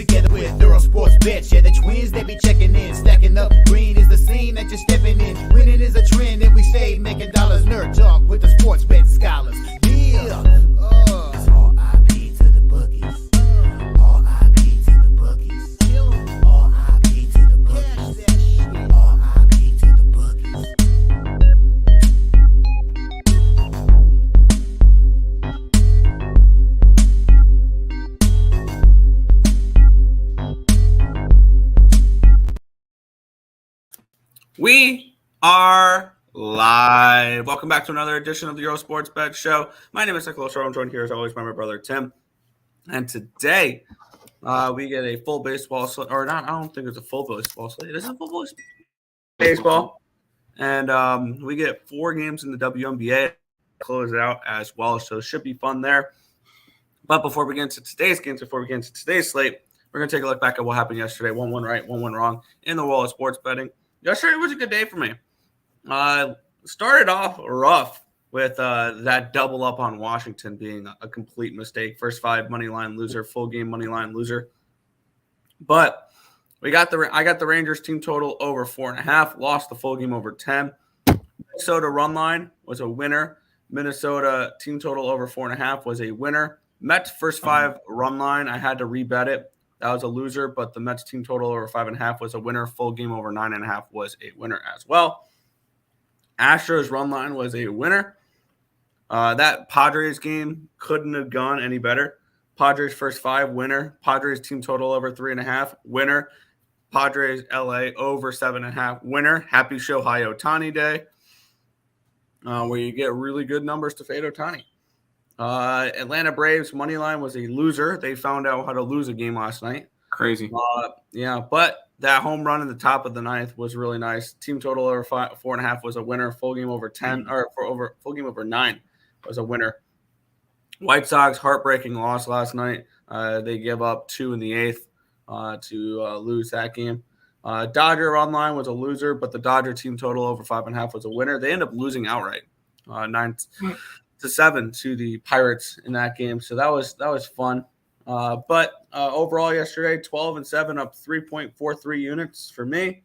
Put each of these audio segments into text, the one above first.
together with Earle Sports Bets. Yeah, the twins, they be checking in, stacking up. Green is the scene that you're stepping in. Winning is a trend, and we stay making dollars. Nerd talk with the sports bet scholars. Yeah. It's R.I.P. to the bookies. R.I.P. to the bookies. R.I.P. to the bookies. R.I.P. to the bookies. We are live. Welcome back to another edition of the Earle Sports Bet Show. My name is Nicholas. I'm joined here as always by my brother Tim. And today we get a full baseball slate, or not. I don't think it's a full baseball slate. It's a full baseball, and we get 4 games in the WNBA. Close it out as well, so it should be fun there. But before we get into today's games, before we get into today's slate, we're gonna take a look back at what happened yesterday. 1 right, 1 wrong in the world of sports betting. Yesterday was a good day for me. Started off rough with that double up on Washington being a complete mistake. First 5 money line loser, full game money line loser. But I got the Rangers team total over 4.5. Lost the full game over 10. Minnesota run line was a winner. Minnesota team total over 4.5 was a winner. Mets first 5 run line, I had to rebet it. That was a loser, but the Mets team total over 5.5 was a winner. Full game over 9.5 was a winner as well. Astros run line was a winner. That Padres game couldn't have gone any better. Padres first 5 winner. Padres team total over 3.5 winner. Padres LA over 7.5 winner. Happy Shohei Ohtani Day, where you get really good numbers to fade Ohtani. Atlanta Braves money line was a loser. They found out how to lose a game last night. Crazy. Yeah, but that home run in the top of the 9th was really nice. Team total over 4.5 was a winner. Full game over 10 full game over 9 was a winner. White Sox heartbreaking loss last night. They give up 2 in the 8th to lose that game. Dodger online was a loser, but the Dodger team total over 5.5 was a winner. They end up losing outright, 9-7 to the Pirates in that game. So that was fun. But overall yesterday, 12-7, up 3.43 units for me.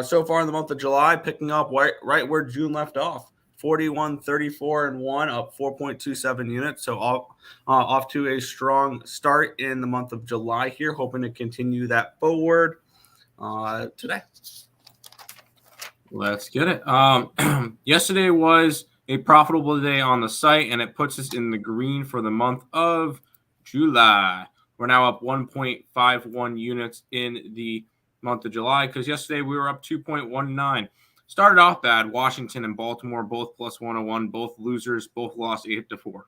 So far in the month of July, picking up right where June left off. 41-34-1, up 4.27 units. So off to a strong start in the month of July here, hoping to continue that forward today. Let's get it. Yesterday was a profitable day on the site, and it puts us in the green for the month of July. We're now up 1.51 units in the month of July because yesterday we were up 2.19. Started off bad. Washington and Baltimore both plus 101, both losers, both lost 8-4.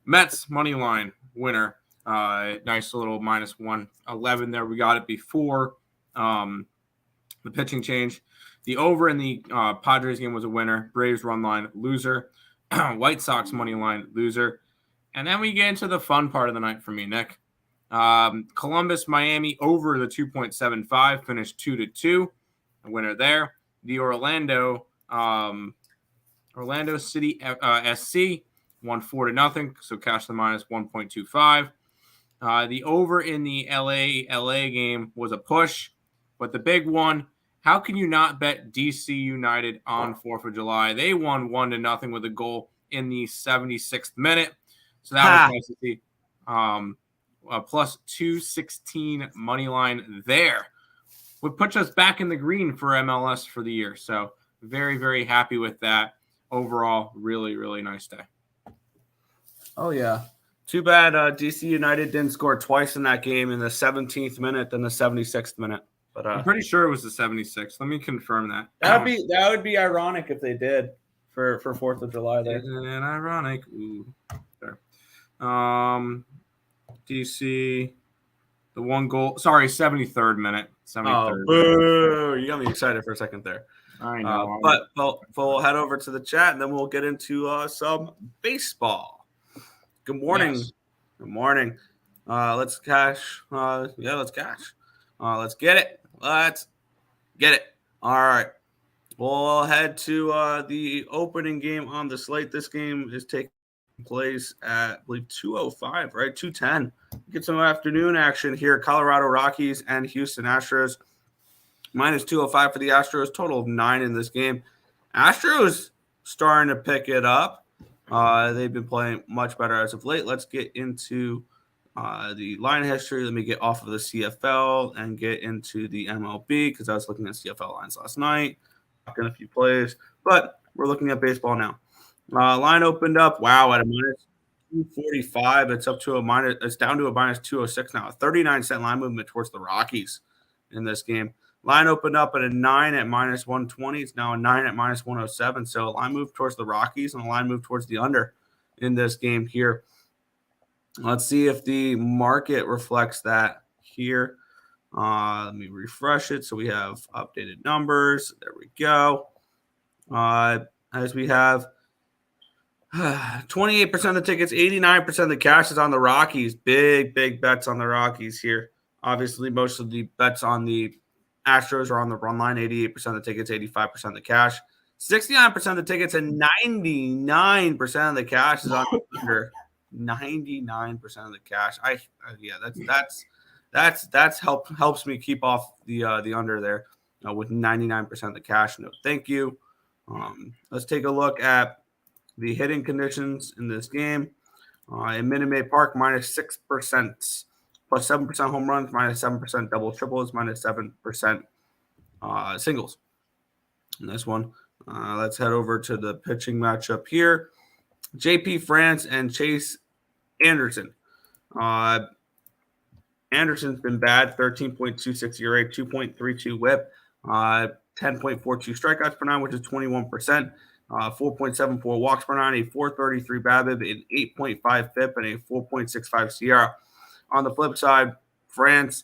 Mets money line winner. Nice little minus 111 there. We got it before the pitching change. The over in the Padres game was a winner. Braves run line loser. White Sox money line loser. And then we get into the fun part of the night for me, Nick. Columbus, Miami over the 2.75, finished 2-2. A winner there. The Orlando City SC won 4-0, so cash the minus 1.25. The over in the LA game was a push, but the big one, how can you not bet DC United on 4th of July? They won 1-0 with a goal in the 76th minute. So that was nice to see. Plus 216 money line there would put us back in the green for MLS for the year. So very, very happy with that. Overall, really, really nice day. Oh, yeah. Too bad DC United didn't score twice in that game, in the 17th minute then the 76th minute. But I'm pretty sure it was the 76th. Let me confirm that. That would be ironic if they did for 4th of July there. Isn't it ironic? Ooh, there. DC, the 1 goal. Sorry, 73rd minute. 73rd. Oh, boo. You got me excited for a second there. I know. But we'll head over to the chat, and then we'll get into some baseball. Good morning. Yes. Good morning. Let's cash. Let's cash. Let's get it. Let's get it. All right. We'll head to the opening game on the slate. This game is taking place at, I believe, 2:05, right? 2:10 get some afternoon action here. Colorado Rockies and Houston Astros. Minus 205 for the Astros. Total of 9 in this game. Astros starting to pick it up. They've been playing much better as of late. Let's get into the line history. Let me get off of the CFL and get into the MLB because I was looking at CFL lines last night. In a few plays, but we're looking at baseball now. Line opened up. Wow, at a minus 245. It's up to a minus. It's down to a minus 206 now. A 39-cent line movement towards the Rockies in this game. Line opened up at a 9 at minus 120. It's now a 9 at minus 107. So a line move towards the Rockies and a line move towards the under in this game here. Let's see if the market reflects that here. Let me refresh it so we have updated numbers. There we go. As we have 28% of the tickets, 89% of the cash is on the Rockies. Big bets on the Rockies here. Obviously, most of the bets on the Astros are on the run line. 88% of the tickets, 85% of the cash. 69% of the tickets and 99% of the cash is on the under. 99% of the cash. That's helps me keep off the under there with 99% of the cash. No, thank you. Let's take a look at the hitting conditions in this game. In Minute Maid Park, minus 6%, plus 7% home runs, minus 7% double triples, minus 7% singles. In this one, let's head over to the pitching matchup here. JP France and Chase Anderson. Anderson's been bad, 13.26 ERA, 2.32 whip, 10.42 strikeouts per 9, which is 21%, 4.74 walks per 9, a 4.33 BABIP, an 8.5 FIP, and a 4.65 SIERA. On the flip side, France,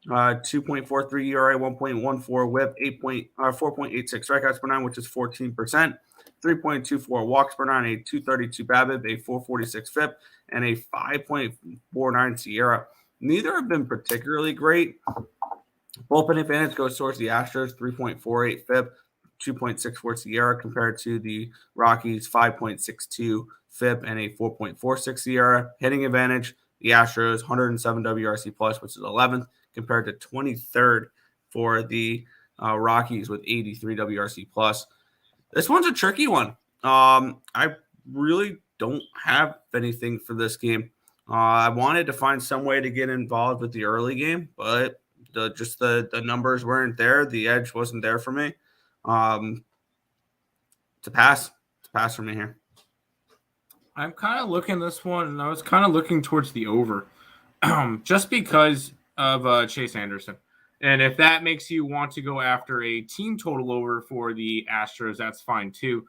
2.43 ERA, 1.14 whip, 4.86 strikeouts per 9, which is 14%, 3.24 walks per 9, a 2.32 BABIP, a 4.46 FIP, and a 5.49 SIERA. Neither have been particularly great. Bullpen advantage goes towards the Astros, 3.48 FIP, 2.64 SIERA compared to the Rockies, 5.62 FIP, and a 4.46 SIERA. Hitting advantage, the Astros, 107 WRC+, which is 11th, compared to 23rd for the Rockies with 83 WRC+. This one's a tricky one. I really don't have anything for this game. I wanted to find some way to get involved with the early game, but the numbers weren't there. The edge wasn't there for me. It's a pass. It's a pass for me here. I'm kind of looking this one, and I was kind of looking towards the over, just because of Chase Anderson. And if that makes you want to go after a team total over for the Astros, that's fine too.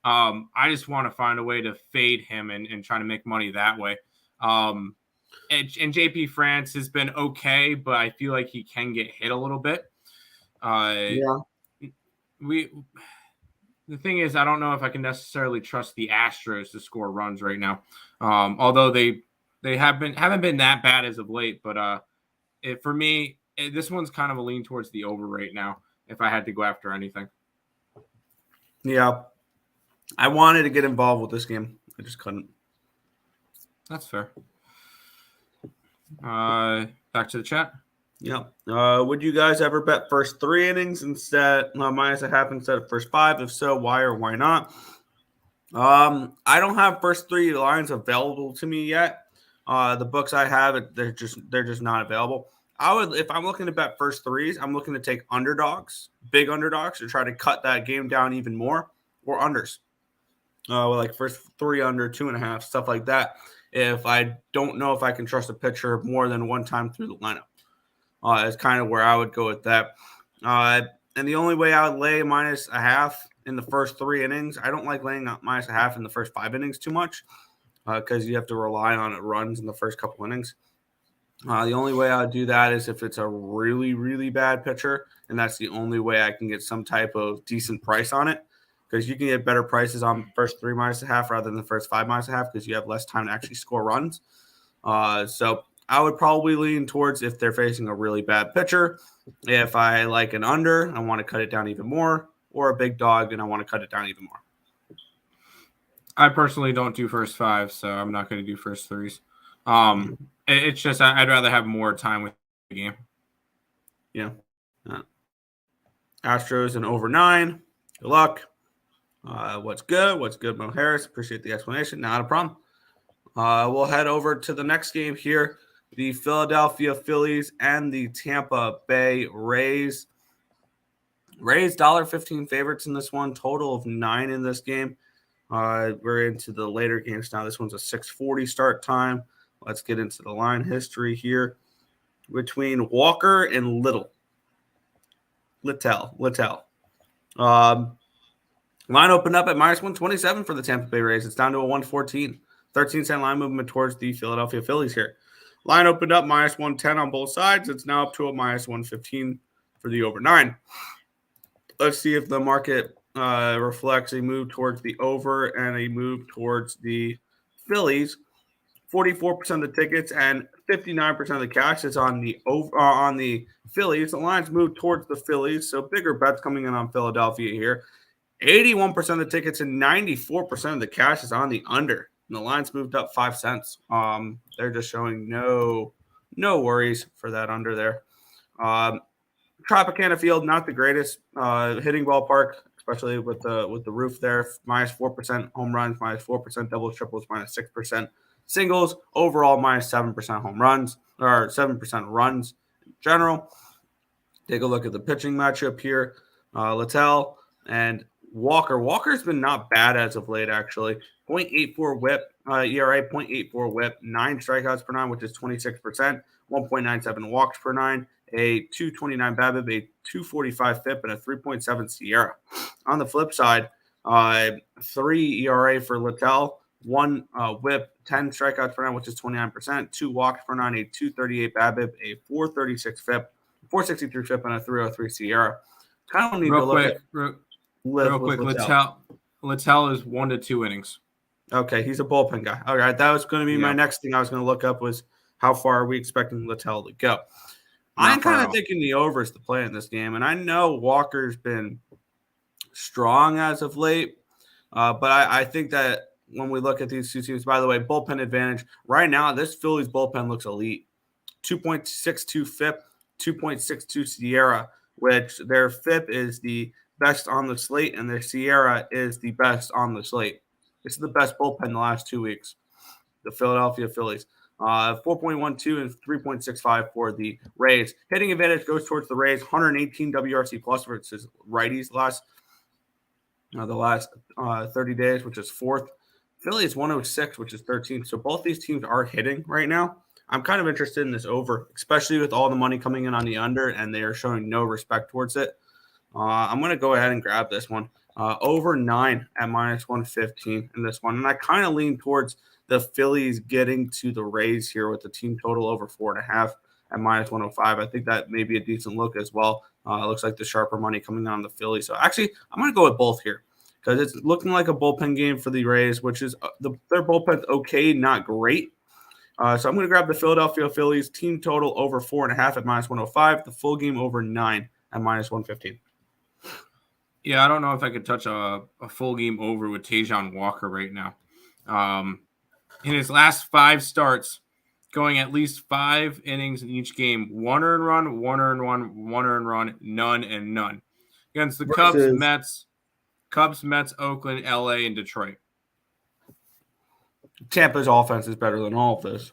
I just want to find a way to fade him and try to make money that way. And JP France has been okay, but I feel like he can get hit a little bit. The thing is, I don't know if I can necessarily trust the Astros to score runs right now. Although they haven't been that bad as of late, but for me, this one's kind of a lean towards the over right now. If I had to go after anything, yeah, I wanted to get involved with this game, I just couldn't. That's fair. Back to the chat. Yeah. Would you guys ever bet first 3 innings instead minus a half instead of first 5? If so, why or why not? I don't have first 3 lines available to me yet. The books I have, they're just not available. If I'm looking to bet first 3s, I'm looking to take underdogs, big underdogs, to try to cut that game down even more, or unders. Like first 3 under, 2.5, stuff like that. If I don't know if I can trust a pitcher more than one time through the lineup. Is kind of where I would go with that. And the only way I would lay minus a half in the first 3 innings, I don't like laying minus a half in the first 5 innings too much because you have to rely on runs in the first couple innings. The only way I would do that is if it's a really, really bad pitcher, and that's the only way I can get some type of decent price on it, because you can get better prices on first 3 minus a half rather than the first 5 minus a half because you have less time to actually score runs. So I would probably lean towards if they're facing a really bad pitcher. If I like an under, I want to cut it down even more, or a big dog and I want to cut it down even more. I personally don't do first 5, so I'm not going to do first 3s. It's just I'd rather have more time with the game. Yeah. Astros and over 9. Good luck. What's good? What's good, Mo Harris? Appreciate the explanation. Not a problem. We'll head over to the next game here. The Philadelphia Phillies and the Tampa Bay Rays. Rays $1.15 favorites in this one. Total of 9 in this game. We're into the later games now. This one's a 6:40 start time. Let's get into the line history here between Walker and Littell. Line opened up at -127 for the Tampa Bay Rays. It's down to a 114. 13-cent line movement towards the Philadelphia Phillies here. Line opened up -110 on both sides. It's now up to a -115 for the over 9. Let's see if the market reflects a move towards the over and a move towards the Phillies. 44% of the tickets and 59% of the cash is on the over on the Phillies. The lines move towards the Phillies, so bigger bets coming in on Philadelphia here. 81% of the tickets and 94% of the cash is on the under. And the lines moved up 5 cents. They're just showing no worries for that under there. Tropicana Field, not the greatest hitting ballpark, especially with the roof there. -4% home runs, -4% doubles, triples, -6% singles. Overall, -7% home runs, or 7% runs in general. Take a look at the pitching matchup here. Littell and Walker. Walker's been not bad as of late, actually. 0.84 whip, ERA, 0.84 whip, 9 strikeouts per 9, which is 26%, 1.97 walks per 9, a 229 BABIP, a 245 FIP, and a 3.7 SIERA. On the flip side, 3 ERA for Littell, 1 whip, 10 strikeouts per 9, which is 29%, 2 walks per 9, a 238 BABIP, a 436 FIP, 463 FIP, and a 303 SIERA. Kind of need to look at real quick. Littell is 1 to 2 innings. Okay, he's a bullpen guy. All right, that was going to be my next thing I was going to look up was how far are we expecting Littell to go. I'm kind of thinking the over is the play in this game, and I know Walker's been strong as of late, but I think that when we look at these two teams, by the way, bullpen advantage, right now this Phillies bullpen looks elite. 2.62 FIP, 2.62 SIERA, which their FIP is the best on the slate, and their SIERA is the best on the slate. This is the best bullpen the last 2 weeks, the Philadelphia Phillies. 4.12 and 3.65 for the Rays. Hitting advantage goes towards the Rays. 118 WRC plus versus righties the last 30 days, which is 4th. Philly is 106, which is 13th. So both these teams are hitting right now. I'm kind of interested in this over, especially with all the money coming in on the under, and they are showing no respect towards it. I'm going to go ahead and grab this one. Over 9 at -115 in this one. And I kind of lean towards the Phillies getting to the Rays here with the team total over 4.5 at -105. I think that may be a decent look as well. It looks like the sharper money coming on the Phillies. So actually, I'm going to go with both here because it's looking like a bullpen game for the Rays, which is their bullpen's okay, not great. So I'm going to grab the Philadelphia Phillies team total over 4.5 at -105. The full game over 9 at -115. Yeah, I don't know if I could touch a full game over with Tajon Walker right now. In his last 5 starts, going at least 5 innings in each game, 1 earned run, 1 earned run, 1 earned run, none, and none. Against the Cubs, Mets, Oakland, LA, and Detroit. Tampa's offense is better than all of this.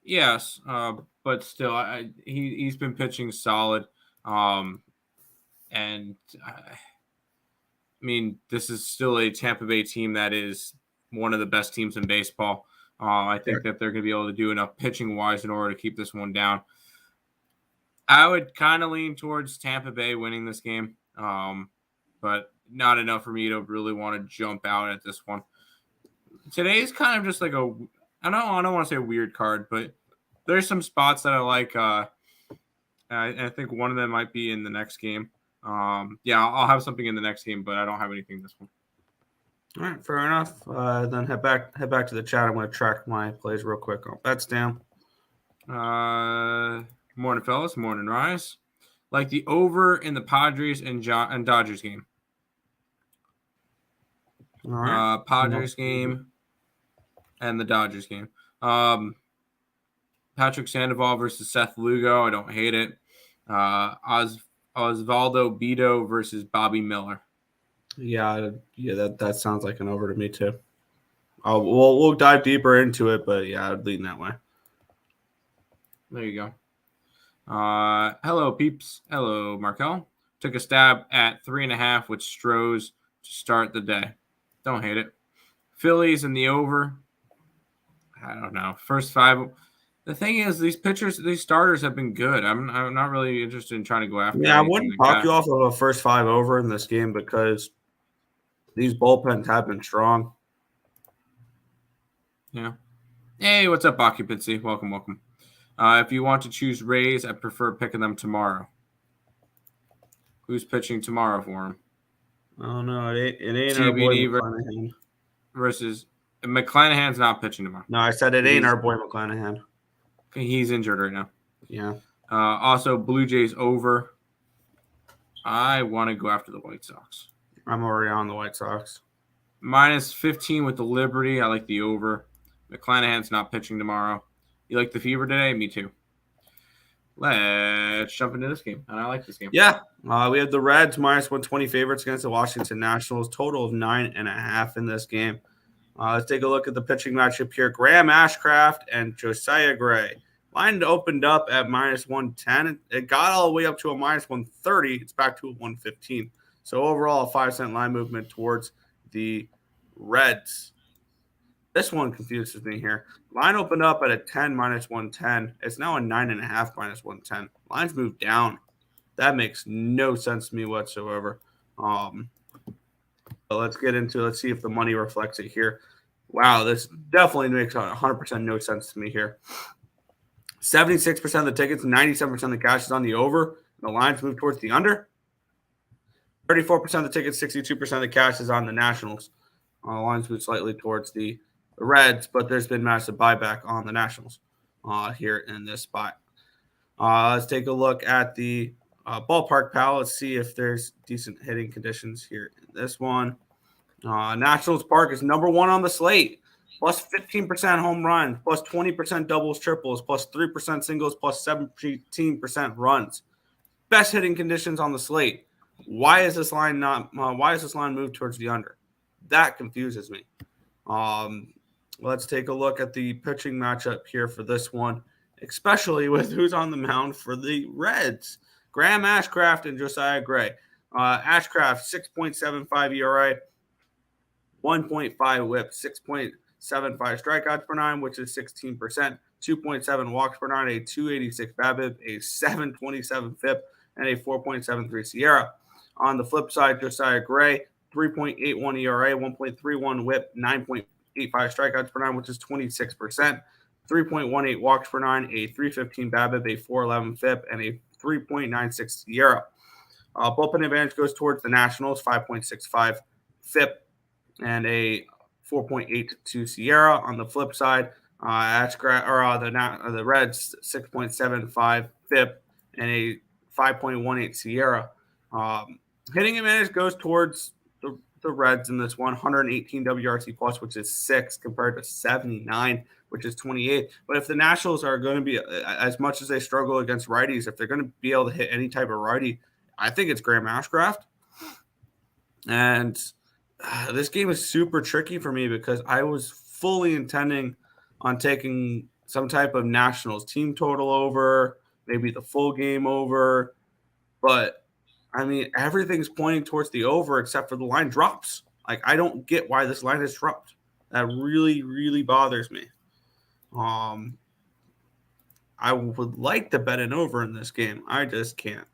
Yes, but still, he's been pitching solid. And I mean, this is still a Tampa Bay team that is one of the best teams in baseball. I think that they're going to be able to do enough pitching wise in order to keep this one down. I would kind of lean towards Tampa Bay winning this game, but not enough for me to really want to jump out at this one. Today's kind of just like I don't want to say a weird card, but there's some spots that I like. I think one of them might be in the next game. I'll have something in the next game, but I don't have anything this one. All right, fair enough. Then head back to the chat. I'm going to track my plays real quick on bets down. Morning, fellas. Morning, Rise. Like the over in the Padres and Dodgers game. All right. Padres game. and the Dodgers game. Patrick Sandoval versus Seth Lugo. I don't hate it. Osvaldo Bido versus Bobby Miller. Yeah, that sounds like an over to me too. We'll dive deeper into it, but yeah, I'd lean that way. There you go. Hello, peeps. Hello, Markel. Took a stab at 3.5 with Stros to start the day. Don't hate it. Phillies in the over. I don't know. First 5. The thing is, these starters have been good. I'm not really interested in trying to go after. Yeah, I wouldn't talk you off of a first 5 over in this game because these bullpens have been strong. Yeah. Hey, what's up, Occupancy? Welcome. If you want to choose Rays, I prefer picking them tomorrow. Who's pitching tomorrow for him? Oh no, it ain't TBD our boy McClanahan. Versus McClanahan's not pitching tomorrow. No, I said it ain't our boy McClanahan. He's injured right now. Yeah. Also, Blue Jays over. I want to go after the White Sox. I'm already on the White Sox. -15 with the Liberty. I like the over. McClanahan's not pitching tomorrow. You like the Fever today? Me too. Let's jump into this game. And I like this game. Yeah. We have the Reds -120 favorites against the Washington Nationals. Total of 9.5 in this game. Let's take a look at the pitching matchup here. Graham Ashcraft and Josiah Gray. Line opened up at -110. It got all the way up to a -130. It's back to a 115. So overall, a 5-cent line movement towards the Reds. This one confuses me here. Line opened up at a 10 -110. It's now a 9.5 -110. Lines moved down. That makes no sense to me whatsoever. But let's see if the money reflects it here. Wow, this definitely makes 100% no sense to me here. 76% of the tickets, 97% of the cash is on the over. The lines move towards the under. 34% of the tickets, 62% of the cash is on the Nationals. The lines move slightly towards the Reds, but there's been massive buyback on the Nationals here in this spot. Let's take a look at the ballpark pal. Let's see if there's decent hitting conditions here in this one. Nationals Park is number 1 on the slate. Plus 15% home runs, plus 20% doubles, triples, plus 3% singles, plus 17% runs. Best hitting conditions on the slate. Why is this line moved towards the under? That confuses me. Let's take a look at the pitching matchup here for this one, especially with who's on the mound for the Reds. Graham Ashcraft and Josiah Gray. Ashcraft, 6.75 ERA, 1.5 whip, 6.75 strikeouts per 9, which is 16%, 2.7 walks per 9, a 286 BABIP, a 727 FIP, and a 4.73 SIERA. On the flip side, Josiah Gray, 3.81 ERA, 1.31 whip, 9.85 strikeouts per 9, which is 26%, 3.18 walks per 9, a 315 BABIP, a 411 FIP, and a 3.96 SIERA. Bullpen advantage goes towards the Nationals, 5.65 FIP, and a 4.82 SIERA. On the flip side, the Reds, 6.75 FIP, and a 5.18 SIERA. Hitting advantage goes towards the Reds in this one, 118 WRC plus, which is 6 compared to 79, which is 28. But if the Nationals are going to be, as much as they struggle against righties, if they're going to be able to hit any type of righty, I think it's Graham Ashcraft. And this game is super tricky for me because I was fully intending on taking some type of Nationals team total over, maybe the full game over. But, I mean, everything's pointing towards the over except for the line drops. Like, I don't get why this line has dropped. That really, really bothers me. I would like to bet an over in this game. I just can't.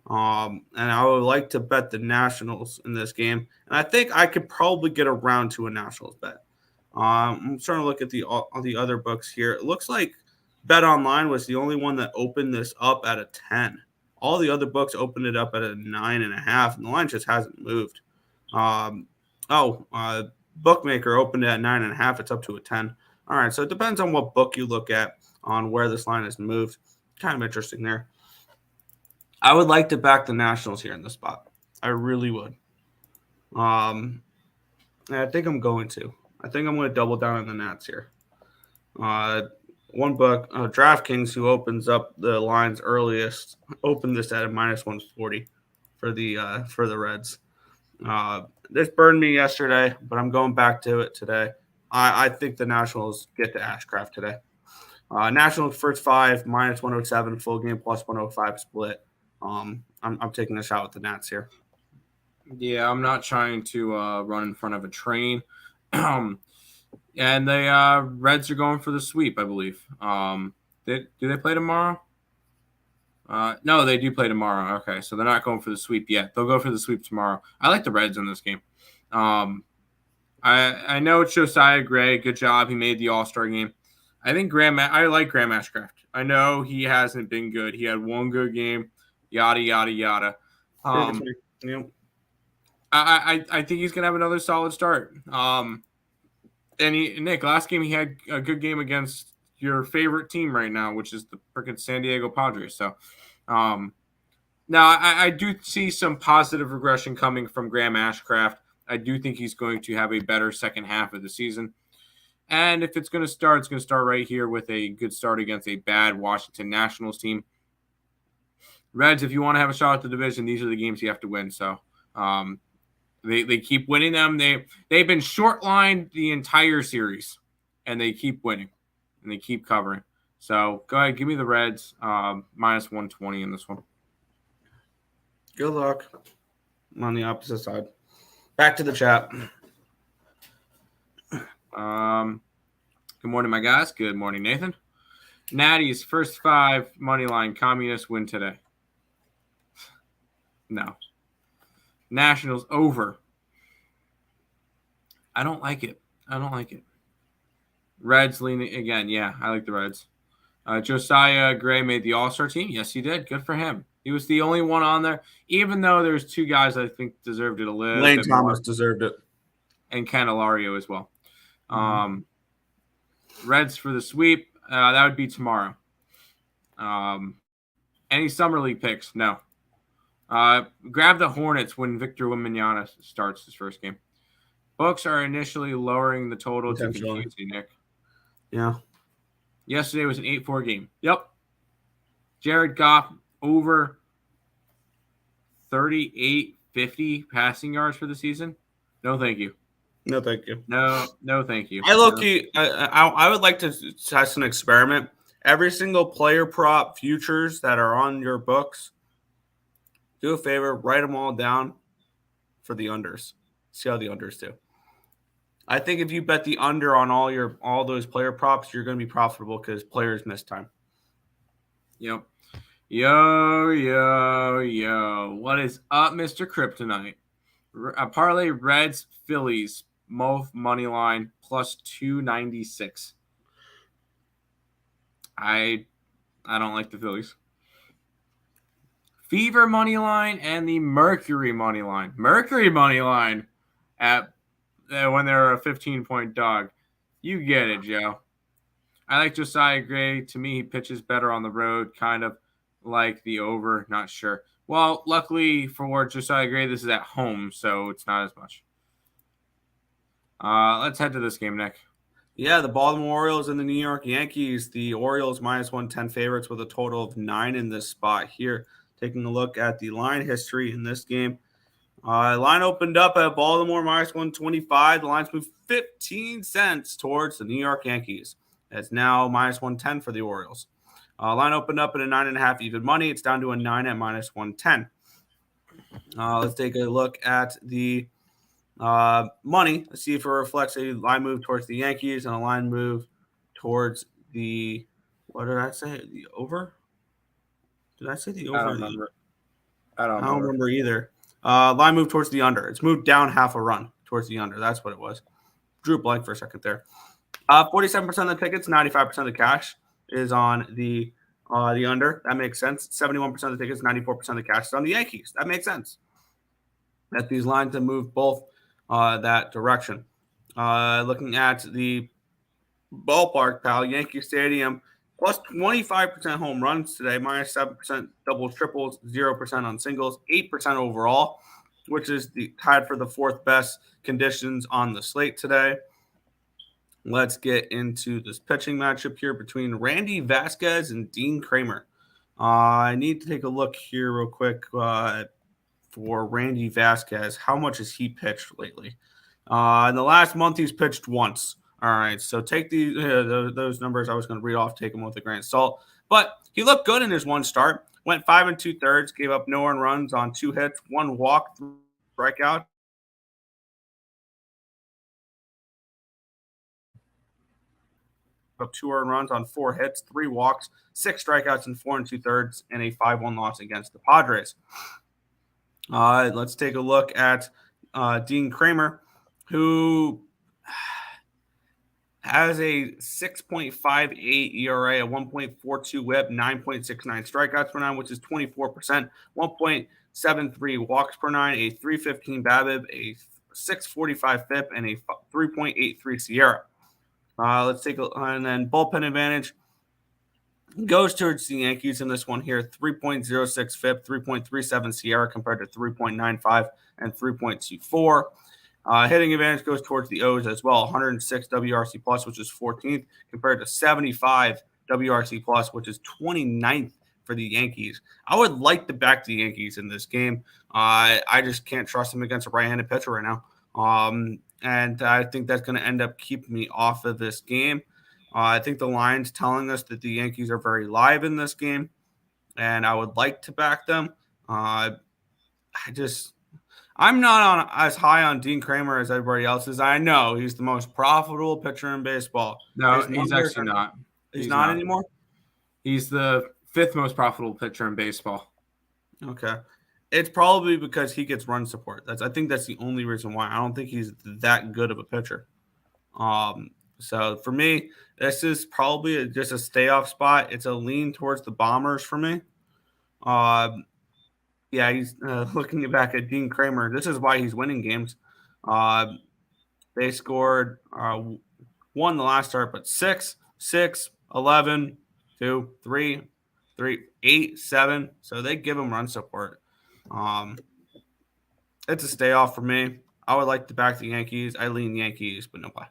And I would like to bet the Nationals in this game. And I think I could probably get around to a Nationals bet. I'm starting to look at the other books here. It looks like Bet Online was the only one that opened this up at a 10. All the other books opened it up at a 9.5, and the line just hasn't moved. Bookmaker opened it at 9.5. It's up to a 10. All right, so it depends on what book you look at on where this line has moved. Kind of interesting there. I would like to back the Nationals here in this spot. I really would. And I think I'm going to. I think I'm going to double down on the Nats here. One book, DraftKings, who opens up the lines earliest, opened this at a -140 for the Reds. This burned me yesterday, but I'm going back to it today. I think the Nationals get to Ashcraft today. Nationals first 5, -107, full game +105 split. I'm taking a shot with the Nats here. Yeah, I'm not trying to run in front of a train. And the Reds are going for the sweep, I believe. Do they play tomorrow? No, they do play tomorrow. Okay, so they're not going for the sweep yet. They'll go for the sweep tomorrow. I like the Reds in this game. I know it's Josiah Gray. Good job. He made the All-Star game. I think I like Graham Ashcraft. I know he hasn't been good. He had one good game, yada, yada, yada. Yeah. I think he's going to have another solid start. Nick, last game he had a good game against your favorite team right now, which is the freaking San Diego Padres. So, now I do see some positive regression coming from Graham Ashcraft. I do think he's going to have a better second half of the season. And if it's going to start, it's going to start right here with a good start against a bad Washington Nationals team. Reds, if you want to have a shot at the division, these are the games you have to win. So, they keep winning them. They've been short-lined the entire series, and they keep winning, and they keep covering. So go ahead, give me the Reds -120 in this one. Good luck. I'm on the opposite side. Back to the chat. Good morning, my guys. Good morning, Nathan. Natty's first 5 Moneyline communists win today. No. Nationals over. I don't like it. Reds leaning again. Yeah, I like the Reds. Josiah Gray made the All-Star team. Yes, he did. Good for him. He was the only one on there, even though there's 2 guys I think deserved it a little Lane bit Thomas more. deserved it. And Candelario as well. Reds for the sweep. That would be tomorrow. Any summer league picks? No. Grab the Hornets when Victor Wembanyama starts his first game. Books are initially lowering the total to confuse you, Nick. Yeah. Yesterday was an 8-4 game. Yep. Jared Goff over 38-50 passing yards for the season. No, thank you. No, thank you. No, thank you. I would like to test an experiment. Every single player prop futures that are on your books, do a favor, write them all down for the unders. See how the unders do. I think if you bet the under on all those player props, you're going to be profitable because players miss time. Yep. Yo. What is up, Mr. Kryptonite? Parlay Reds, Phillies, both money line +296. I don't like the Phillies. Fever money line and the Mercury money line. Mercury money line at when they're a 15-point dog. You get it, Joe. I like Josiah Gray. To me, he pitches better on the road, kind of like the over. Not sure. Well, luckily for Josiah Gray, this is at home, so it's not as much. Let's head to this game, Nick. Yeah, the Baltimore Orioles and the New York Yankees. The Orioles -110 favorites with a total of 9 in this spot here. Taking a look at the line history in this game. Line opened up at Baltimore -125. The line's moved 15 cents towards the New York Yankees. It's now -110 for the Orioles. Line opened up at a 9.5 even money. It's down to a 9 at -110. Let's take a look at the money. Let's see if it reflects a line move towards the Yankees and a line move towards the, what did I say? The over? Did I say the over? I don't remember either. Line move towards the under. It's moved down half a run towards the under. That's what it was. Drew blank for a second there. 47% of the tickets, 95% of the cash is on the under. That makes sense. 71% of the tickets, 94% of the cash is on the Yankees. That makes sense. That these lines have moved both that direction. Looking at the ballpark, pal, Yankee Stadium, plus 25% home runs today, -7% doubles, triples, 0% on singles, 8% overall, which is tied for the 4th best conditions on the slate today. let's get into this pitching matchup here between Randy Vasquez and Dean Kramer. I need to take a look here real quick for Randy Vasquez. How much has he pitched lately? In the last month, he's pitched once. All right, so take those numbers I was going to read off, take them with a grain of salt. But he looked good in his one start. Went 5 2/3, gave up no earned runs on 2 hits, 1 walk, 3 strikeouts. Up 2 earned runs on 4 hits, 3 walks, 6 strikeouts, and 4 2/3, and a 5-1 loss against the Padres. Let's take a look at Dean Kramer, who has a 6.58 ERA, a 1.42 WHIP, 9.69 strikeouts per 9, which is 24%, 1.73 walks per 9, a 315 BABIP, a 645 FIP, and a 3.83 SIERA. Let's take and then bullpen advantage goes towards the Yankees in this one here. 3.06 FIP, 3.37 SIERA compared to 3.95 and 3.24. Hitting advantage goes towards the O's as well. 106 WRC plus, which is 14th, compared to 75 WRC plus, which is 29th for the Yankees. I would like to back the Yankees in this game. I just can't trust them against a right-handed pitcher right now. And I think that's going to end up keeping me off of this game. I think the line's telling us that the Yankees are very live in this game, and I would like to back them. I'm not on as high on Dean Kramer as everybody else is. I know he's the most profitable pitcher in baseball. No, he's actually not. He's not anymore? He's the 5th most profitable pitcher in baseball. Okay. It's probably because he gets run support. I think that's the only reason why. I don't think he's that good of a pitcher. So for me, this is probably just a stay off spot. It's a lean towards the Bombers for me. He's looking back at Dean Kramer. This is why he's winning games. They scored 1 the last start, but 6, 11, 2, 3, 8, 7. So they give him run support. It's a stay off for me. I would like to back the Yankees. I lean Yankees, but no play.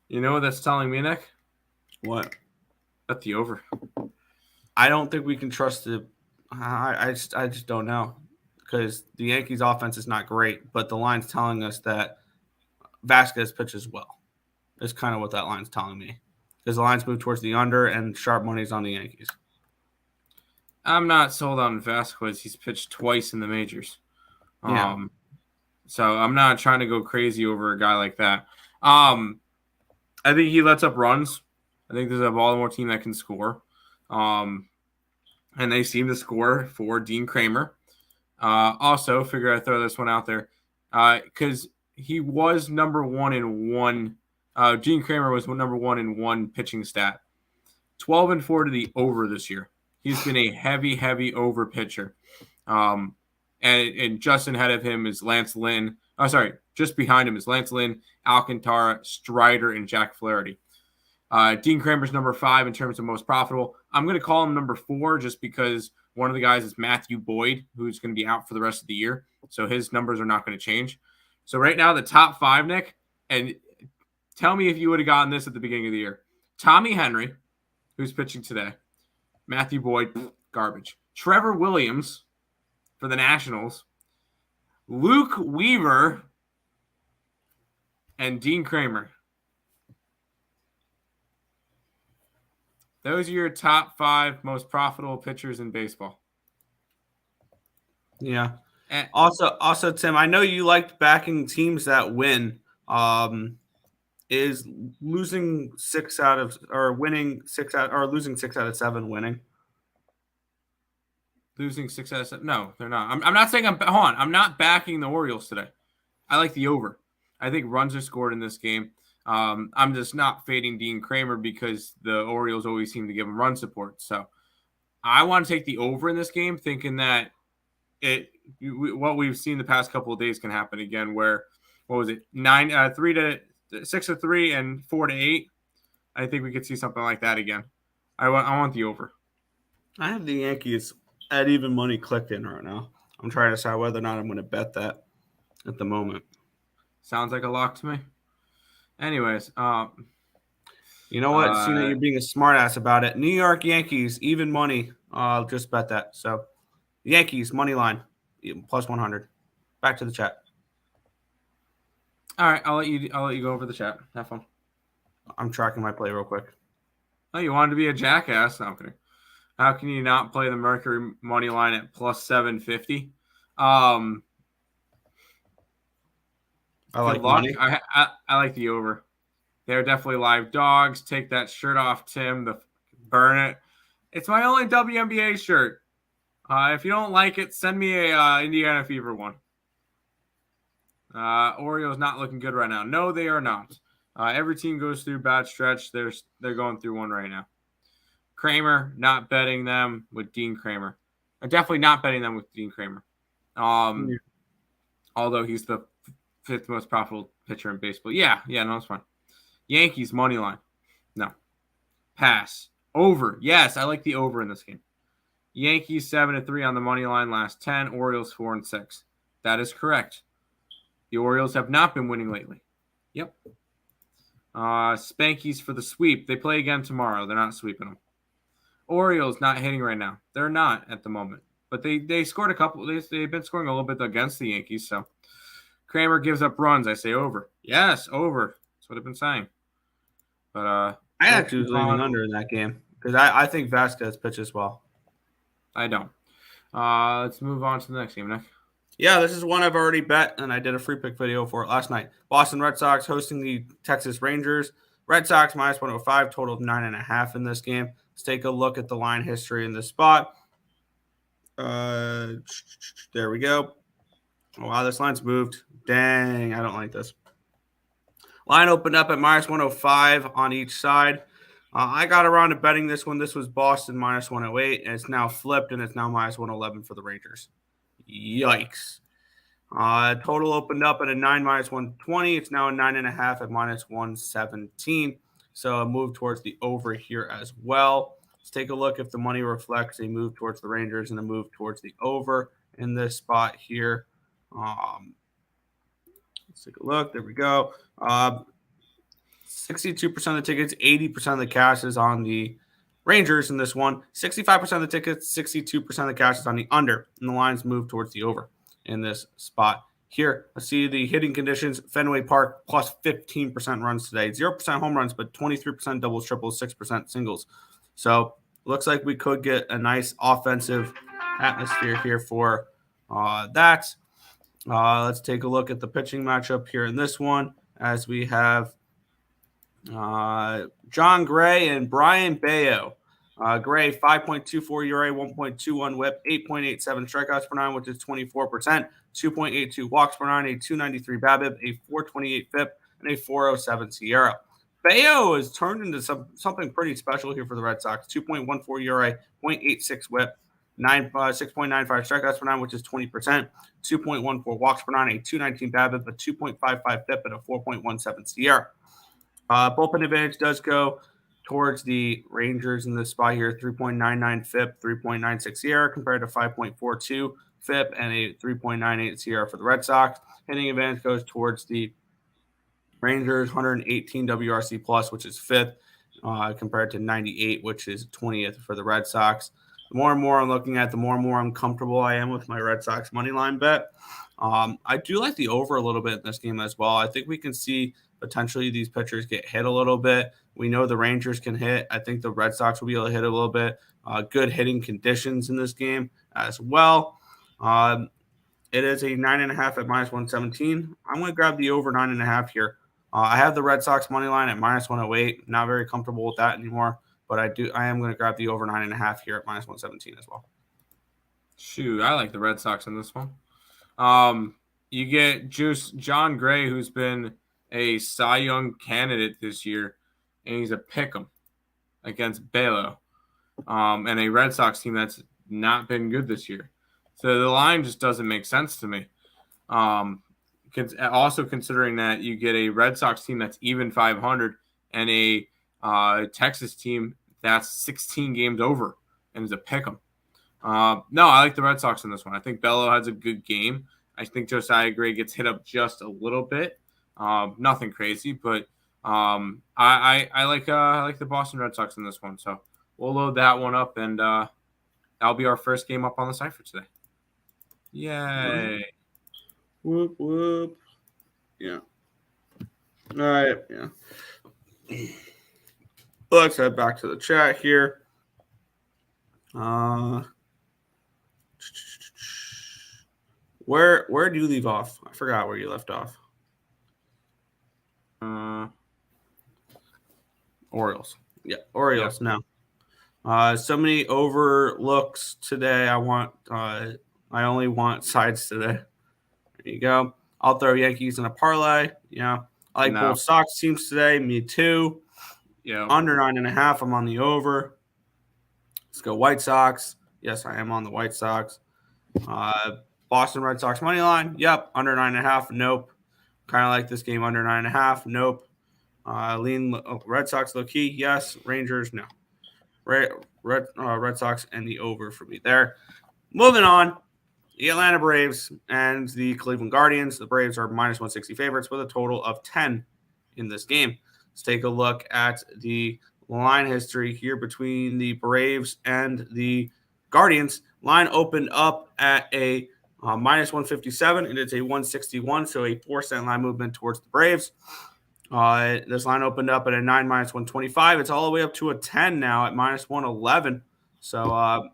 You know what that's telling me, Nick? What? Bet the over. I don't think we can trust the. I just don't know, because the Yankees' offense is not great, but the line's telling us that Vasquez pitches well. That's kind of what that line's telling me, because the line's moved towards the under and sharp money's on the Yankees. I'm not sold on Vasquez. He's pitched twice in the majors. Yeah. So I'm not trying to go crazy over a guy like that. I think he lets up runs. I think there's a Baltimore team that can score. And they seem to score for Dean Kramer. Also, figure I'd throw this one out there because he was number 1 in 1. Dean Kramer was number 1 in 1 pitching stat. 12-4 to the over this year. He's been a heavy over pitcher. And just ahead of him is Lance Lynn. Oh, sorry. Just behind him is Lance Lynn, Alcantara, Strider, and Jack Flaherty. Dean Kramer's number 5 in terms of most profitable. I'm going to call him number 4 just because one of the guys is Matthew Boyd, who's going to be out for the rest of the year. So his numbers are not going to change. So right now, the top 5, Nick, and tell me if you would have gotten this at the beginning of the year. Tommy Henry, who's pitching today. Matthew Boyd, garbage. Trevor Williams for the Nationals. Luke Weaver and Dean Kramer. Those are your top 5 most profitable pitchers in baseball. Yeah. Also, Tim, I know you liked backing teams that win. Is losing 6 out of or winning 6 out or losing 6 out of 7 winning? Losing 6 out of 7? No, they're not. I'm not saying I'm not backing the Orioles today. I like the over. I think runs are scored in this game. I'm just not fading Dean Kramer because the Orioles always seem to give him run support. So I want to take the over in this game, thinking that what we've seen the past couple of days can happen again. Where what was it 6-3 and 4-8? I think we could see something like that again. I want the over. I have the Yankees at even money clicked in right now. I'm trying to decide whether or not I'm going to bet that at the moment. Sounds like a lock to me. Anyways, you know what? Seeing that you're being a smartass about it, New York Yankees, even money. I'll just bet that. So, Yankees, money line, plus 100. Back to the chat. All right, I'll let you go over the chat. Have fun. I'm tracking my play real quick. Oh, you wanted to be a jackass? No, I'm kidding. How can you not play the Mercury money line at plus 750? I like luck. money. I like the over. They're definitely live dogs. Take that shirt off, Tim. Burn it. It's my only WNBA shirt. If you don't like it, send me a Indiana Fever one. Orioles not looking good right now. No, they are not. Every team goes through bad stretch. They're going through one right now. Kramer, not betting them with Dean Kramer. Definitely not betting them with Dean Kramer. Although he's the fifth most profitable pitcher in baseball. Yeah, no, it's fine. Yankees, money line. No. Pass. Over. Yes, I like the over in this game. Yankees 7-3 on the money line last 10. Orioles 4-6. That is correct. The Orioles have not been winning lately. Yep. Spankies for the sweep. They play again tomorrow. They're not sweeping them. Orioles not hitting right now. They're not at the moment. But they scored a couple. They've been scoring a little bit against the Yankees. So Kramer gives up runs. I say over. Yes, over. That's what I've been saying. But I actually was leaning under in that game because I think Vasquez pitches well. I don't. Let's move on to the next game, Nick. Yeah, this is one I've already bet, and I did a free pick video for it last night. Boston Red Sox hosting the Texas Rangers. Red Sox minus 105, total of 9.5 in this game. Let's take a look at the line history in this spot. There we go. Oh, wow, this line's moved. Dang, I don't like this. Line opened up at minus 105 on each side. I got around to betting this one. This was Boston minus 108, and it's now flipped, and it's now minus 111 for the Rangers. Yikes. Total opened up at a 9 minus 120. It's now a 9.5 at minus 117. So a move towards the over here as well. Let's take a look if the money reflects a move towards the Rangers and a move towards the over in this spot here. Let's take a look. There we go. 62% of the tickets, 80% of the cash is on the Rangers in this one. 65% of the tickets, 62% of the cash is on the under. And the lines move towards the over in this spot here. Let's see the hitting conditions. Fenway Park plus 15% runs today. 0% home runs, but 23% doubles, triples, 6% singles. So looks like we could get a nice offensive atmosphere here for that. Let's take a look at the pitching matchup here in this one as we have John Gray and Brian Bayo. Gray, 5.24 ERA, 1.21 whip, 8.87 strikeouts per nine, which is 24%, 2.82 walks per nine, a 293 BABIP, a 428 FIP, and a 407 SIERA. Bayo has turned into something pretty special here for the Red Sox. 2.14 ERA, 0.86 whip, 6.95 strikeouts per nine, which is 20%, 2.14 walks per nine, a 219 BABIP, a 2.55 FIP, and a 4.17 SIERA. Bullpen advantage does go towards the Rangers in this spot here. 3.99 FIP, 3.96 SIERA compared to 5.42 FIP and a 3.98 SIERA for the Red Sox. Hitting advantage goes towards the Rangers, 118 WRC plus, which is fifth, compared to 98, which is 20th for the Red Sox. The more and more I'm looking at, the more and more uncomfortable I am with my Red Sox money line bet. I do like the over a little bit in this game as well. I think we can see potentially these pitchers get hit a little bit. We know the Rangers can hit. I think the Red Sox will be able to hit a little bit. Good hitting conditions in this game as well. It is a 9.5 at minus 117. I'm going to grab the over 9.5 here. I have the Red Sox money line at minus 108. Not very comfortable with that anymore, but I am going to grab the over 9.5 here at minus 117 as well. Shoot, I like the Red Sox in this one. You get John Gray, who's been a Cy Young candidate this year, and he's a pick'em against Bayo, and a Red Sox team that's not been good this year. So the line just doesn't make sense to me. Also considering that you get a Red Sox team that's even 500 and a Texas team that's 16 games over and is a pick'em. No, I like the Red Sox in this one. I think Bello has a good game. I think Josiah Gray gets hit up just a little bit. Nothing crazy, but I like the Boston Red Sox in this one, so we'll load that one up, and that'll be our first game up on the site for today. Yay! Whoop whoop. Yeah. All right. Yeah. Let's head back to the chat here. Where do you leave off? I forgot where you left off. Orioles. Yeah, Orioles. Yeah. No. So many overlooks today. I only want sides today. There you go. I'll throw Yankees in a parlay. Yeah. I like both Sox teams today. Me too. Yeah. Under 9.5. I'm on the over. Let's go White Sox. Yes, I am on the White Sox. Boston Red Sox money line. Yep. Under 9.5. Nope. Kind of like this game under 9.5. Nope. Lean Red Sox low key. Yes. Rangers. No. Red Sox and the over for me there. Moving on. The Atlanta Braves and the Cleveland Guardians. The Braves are minus 160 favorites with a total of 10 in this game. Let's take a look at the line history here between the Braves and the Guardians. Line opened up at a minus 157, and it's a 161, so a 4-cent line movement towards the Braves. This line opened up at a 9 minus 125. It's all the way up to a 10 now at minus 111. So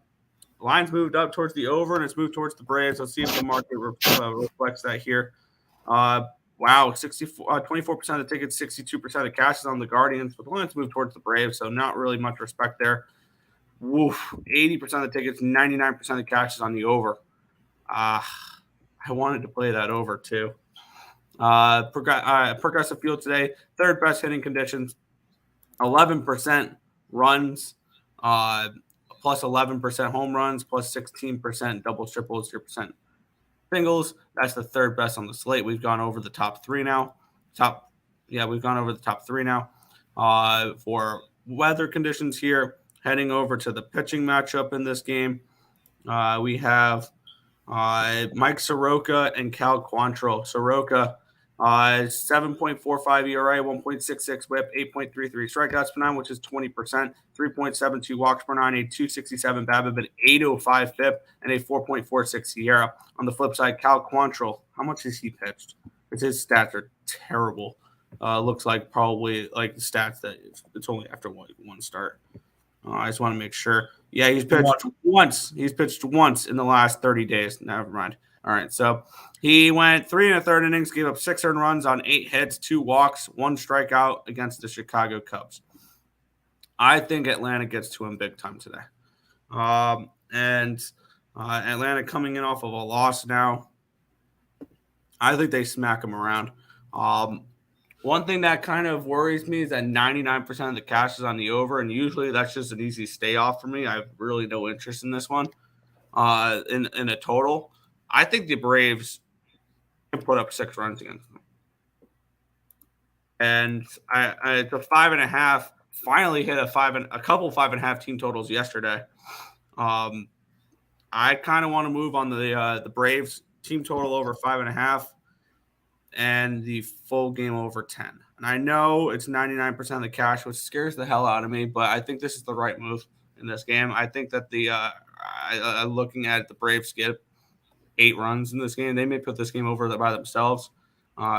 line's moved up towards the over, and it's moved towards the Braves. Let's see if the market reflects that here. Wow, 24% of the tickets, 62% of cash is on the Guardians, but the line's moved towards the Braves, so not really much respect there. Woof, 80% of the tickets, 99% of the cash is on the over. I wanted to play that over too. Progressive Field today, third best hitting conditions, 11% runs, plus 11% home runs, plus 16% doubles, triples, 0% singles. That's the third best on the slate. We've gone over the top three now. We've gone over the top three now. For weather conditions here, heading over to the pitching matchup in this game, we have Mike Soroka and Cal Quantrill. Soroka, 7.45 ERA, 1.66 whip, 8.33 strikeouts per nine, which is 20%, 3.72 walks per nine, a 267 BABIP, an 805 FIP, and a 4.46 SIERA. On the flip side, Cal Quantrill, how much has he pitched? Because his stats are terrible. Looks like probably like the stats that it's only after one start. I just want to make sure. Yeah, he's pitched once. He's pitched once in the last 30 days. Never mind. All right, so he went 3 1/3 innings, gave up 6 earned runs on 8 hits, 2 walks, 1 strikeout against the Chicago Cubs. I think Atlanta gets to him big time today. And Atlanta coming in off of a loss now. I think they smack him around. One thing that kind of worries me is that 99% of the cash is on the over, and usually that's just an easy stay off for me. I have really no interest in this one in a total. I think the Braves can put up 6 runs against them. And it's a 5.5. Finally hit a couple 5.5 team totals yesterday. I kind of want to move on the Braves team total over 5.5 and the full game over 10. And I know it's 99% of the cash, which scares the hell out of me, but I think this is the right move in this game. I think that looking at the Braves get 8 runs in this game. They may put this game over by themselves.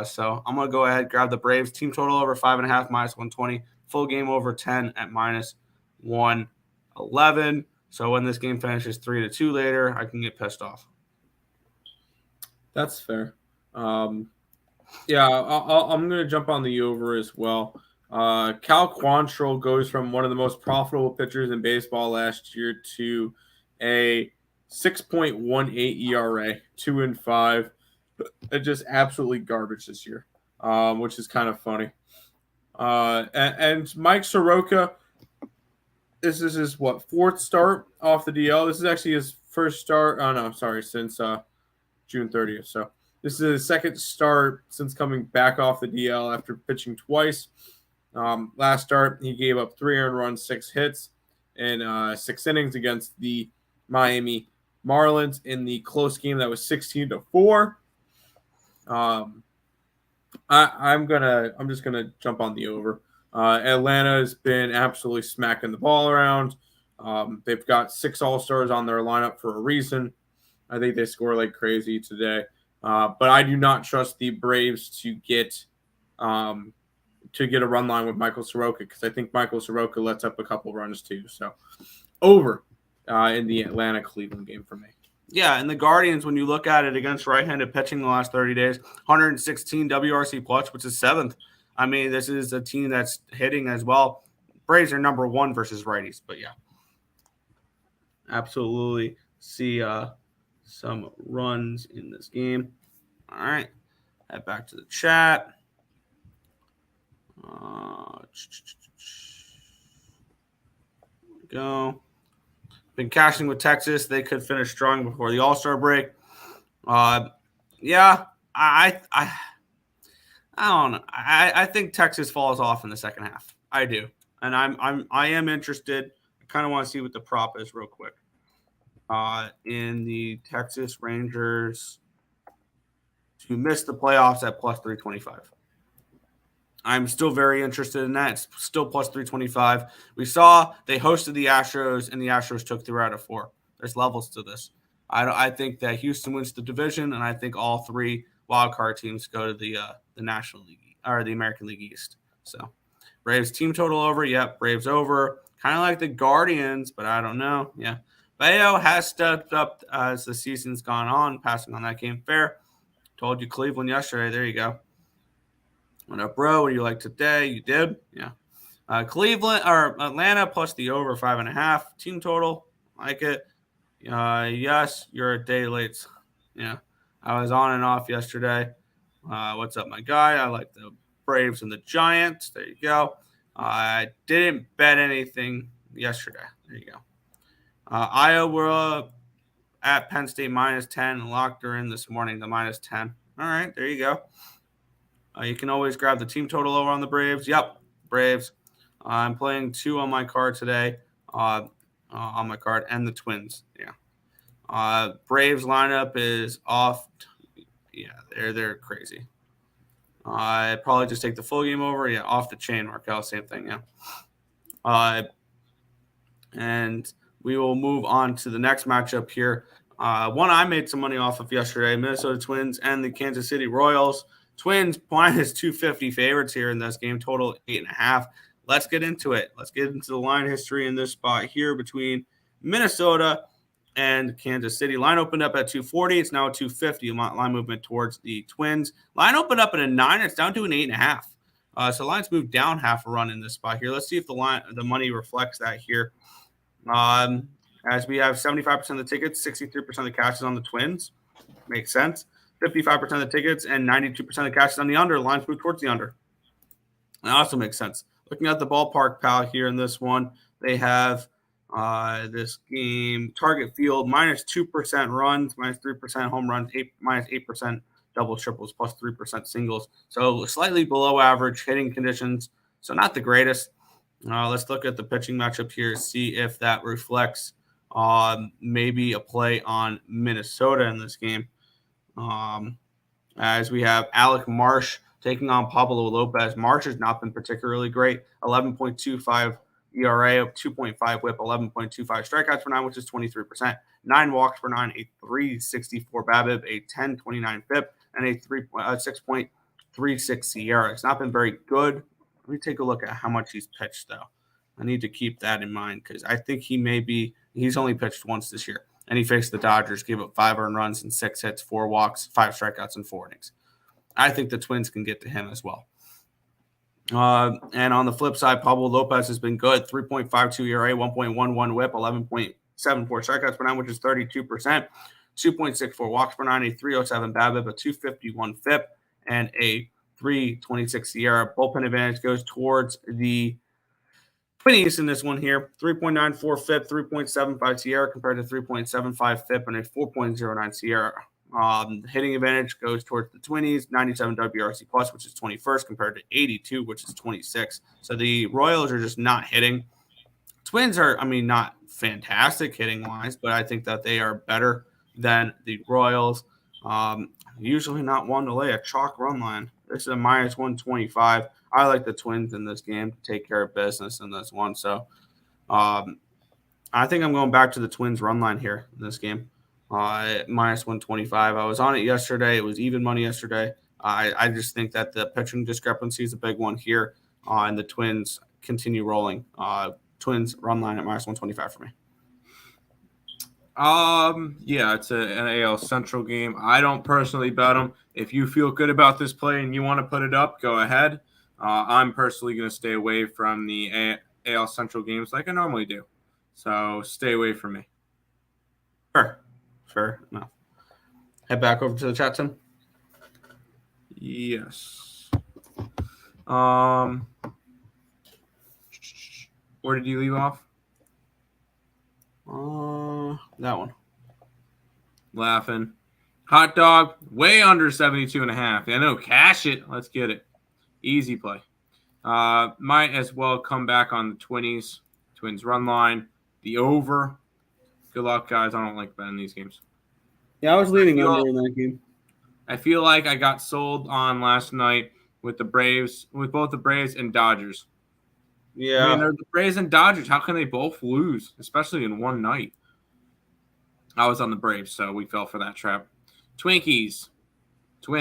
So I'm going to go ahead, grab the Braves. Team total over 5.5, minus 120. Full game over 10 at minus 111. So when this game finishes 3-2 later, I can get pissed off. That's fair. I'm going to jump on the over as well. Cal Quantrill goes from one of the most profitable pitchers in baseball last year to a 6.18 ERA, 2-5. Just absolutely garbage this year, which is kind of funny. And Mike Soroka, this is his fourth start off the DL. This is actually his first start. Oh no, sorry, since June 30th. So this is his second start since coming back off the DL after pitching twice. Last start, he gave up 3 earned runs, 6 hits, in 6 innings against the Miami Marlins in the close game that was 16-4. I'm just gonna jump on the over. Atlanta has been absolutely smacking the ball around. They've got 6 All-Stars on their lineup for a reason. I think they score like crazy today. But I do not trust the Braves to get a run line with Michael Soroka, because I think Michael Soroka lets up a couple runs too. So over in the Atlanta-Cleveland game for me. Yeah, and the Guardians, when you look at it against right-handed pitching the last 30 days, 116 WRC plus, which is 7th. I mean, this is a team that's hitting as well. Braves are number 1 versus righties, but yeah. Absolutely see some runs in this game. All right, head back to the chat. Go. Been cashing with Texas. They could finish strong before the All-Star break. Yeah, I don't know. I think Texas falls off in the second half. I do, and I am interested. I kind of want to see what the prop is real quick. In the Texas Rangers to miss the playoffs at plus 325. I'm still very interested in that. It's still plus 325. We saw they hosted the Astros, and the Astros took 3 out of 4. There's levels to this. I think that Houston wins the division, and I think all 3 wildcard teams go to the National League or the American League East. So Braves team total over. Yep, Braves over. Kind of like the Guardians, but I don't know. Yeah. Bayo has stepped up as the season's gone on, passing on that game fair. Told you Cleveland yesterday. There you go. What up, bro? What do you like today? You did? Yeah. Cleveland or Atlanta plus the over 5.5 team total. Like it. Yes, you're a day late. Yeah. I was on and off yesterday. What's up, my guy? I like the Braves and the Giants. There you go. I didn't bet anything yesterday. There you go. Iowa at Penn State minus 10. Locked her in this morning, the minus 10. All right, there you go. You can always grab the team total over on the Braves. Yep, Braves. I'm playing 2 on my card today, on my card, and the Twins. Yeah. Braves lineup is off. Yeah, they're crazy. I'd probably just take the full game over. Yeah, off the chain, Markel. Same thing, yeah. And we will move on to the next matchup here. One I made some money off of yesterday, Minnesota Twins and the Kansas City Royals. Twins minus 250 favorites here in this game, total 8.5. Let's get into it. Let's get into the line history in this spot here between Minnesota and Kansas City. Line opened up at 240. It's now 250. Line movement towards the Twins. Line opened up at a 9. It's down to an 8.5. So lines moved down half a run in this spot here. Let's see if the money reflects that here. As we have 75% of the tickets, 63% of the cash is on the Twins. Makes sense. 55% of the tickets and 92% of the cash is on the under. Lines move towards the under. That also makes sense. Looking at the ballpark, pal, here in this one, they have this game target field minus 2% runs, minus 3% home runs, minus 8% double triples, plus 3% singles. So slightly below average hitting conditions. So not the greatest. Let's look at the pitching matchup here, see if that reflects maybe a play on Minnesota in this game. As we have Alec Marsh taking on Pablo Lopez. Marsh has not been particularly great. 11.25 ERA, 2.5 whip, 11.25 strikeouts per 9, which is 23%. 9 walks per 9, a 3.64 BABIP, a 10.29 FIP, and a 6.36 SIERA. It's not been very good. Let me take a look at how much he's pitched, though. I need to keep that in mind because I think he's only pitched once this year. And he faced the Dodgers, gave up 5 earned runs and 6 hits, 4 walks, 5 strikeouts, and 4 innings. I think the Twins can get to him as well. And on the flip side, Pablo Lopez has been good. 3.52 ERA, 1.11 whip, 11.74 strikeouts per 9, which is 32%. 2.64 walks per 9, a 307 BABIP, a 251 FIP, and a 326 SIERA. Bullpen advantage goes towards the Twinnies in this one here. 3.94 FIP, 3.75 SIERA compared to 3.75 FIP and a 4.09 SIERA. Hitting advantage goes towards the Twinnies, 97 WRC plus, which is 21st, compared to 82, which is 26. So the Royals are just not hitting. Twins are, not fantastic hitting wise, but I think that they are better than the Royals. Usually not one to lay a chalk run line This is a minus 125. I like the Twins in this game to take care of business in this one. So I think I'm going back to the Twins run line here in this game. Minus 125. I was on it yesterday. It was even money yesterday. I just think that the pitching discrepancy is a big one here, and the Twins continue rolling. Twins run line at minus 125 for me. Yeah, it's an AL Central game. I don't personally bet them. If you feel good about this play and you want to put it up, go ahead. I'm personally going to stay away from the AL Central games like I normally do. So stay away from me. Fair enough. Head back over to the chat, Tim. Yes. Where did you leave off? That one. Laughing. Hot dog, way under 72.5. I know, cash it. Let's get it. Easy play. Might as well come back on the Twins run line. The over. Good luck, guys. I don't like betting these games. Yeah, I was leaning under in that game. I feel like I got sold on last night with both the Braves and Dodgers. Yeah. I mean, they're the Braves and Dodgers. How can they both lose, especially in one night? I was on the Braves, so we fell for that trap. Twins. Yeah.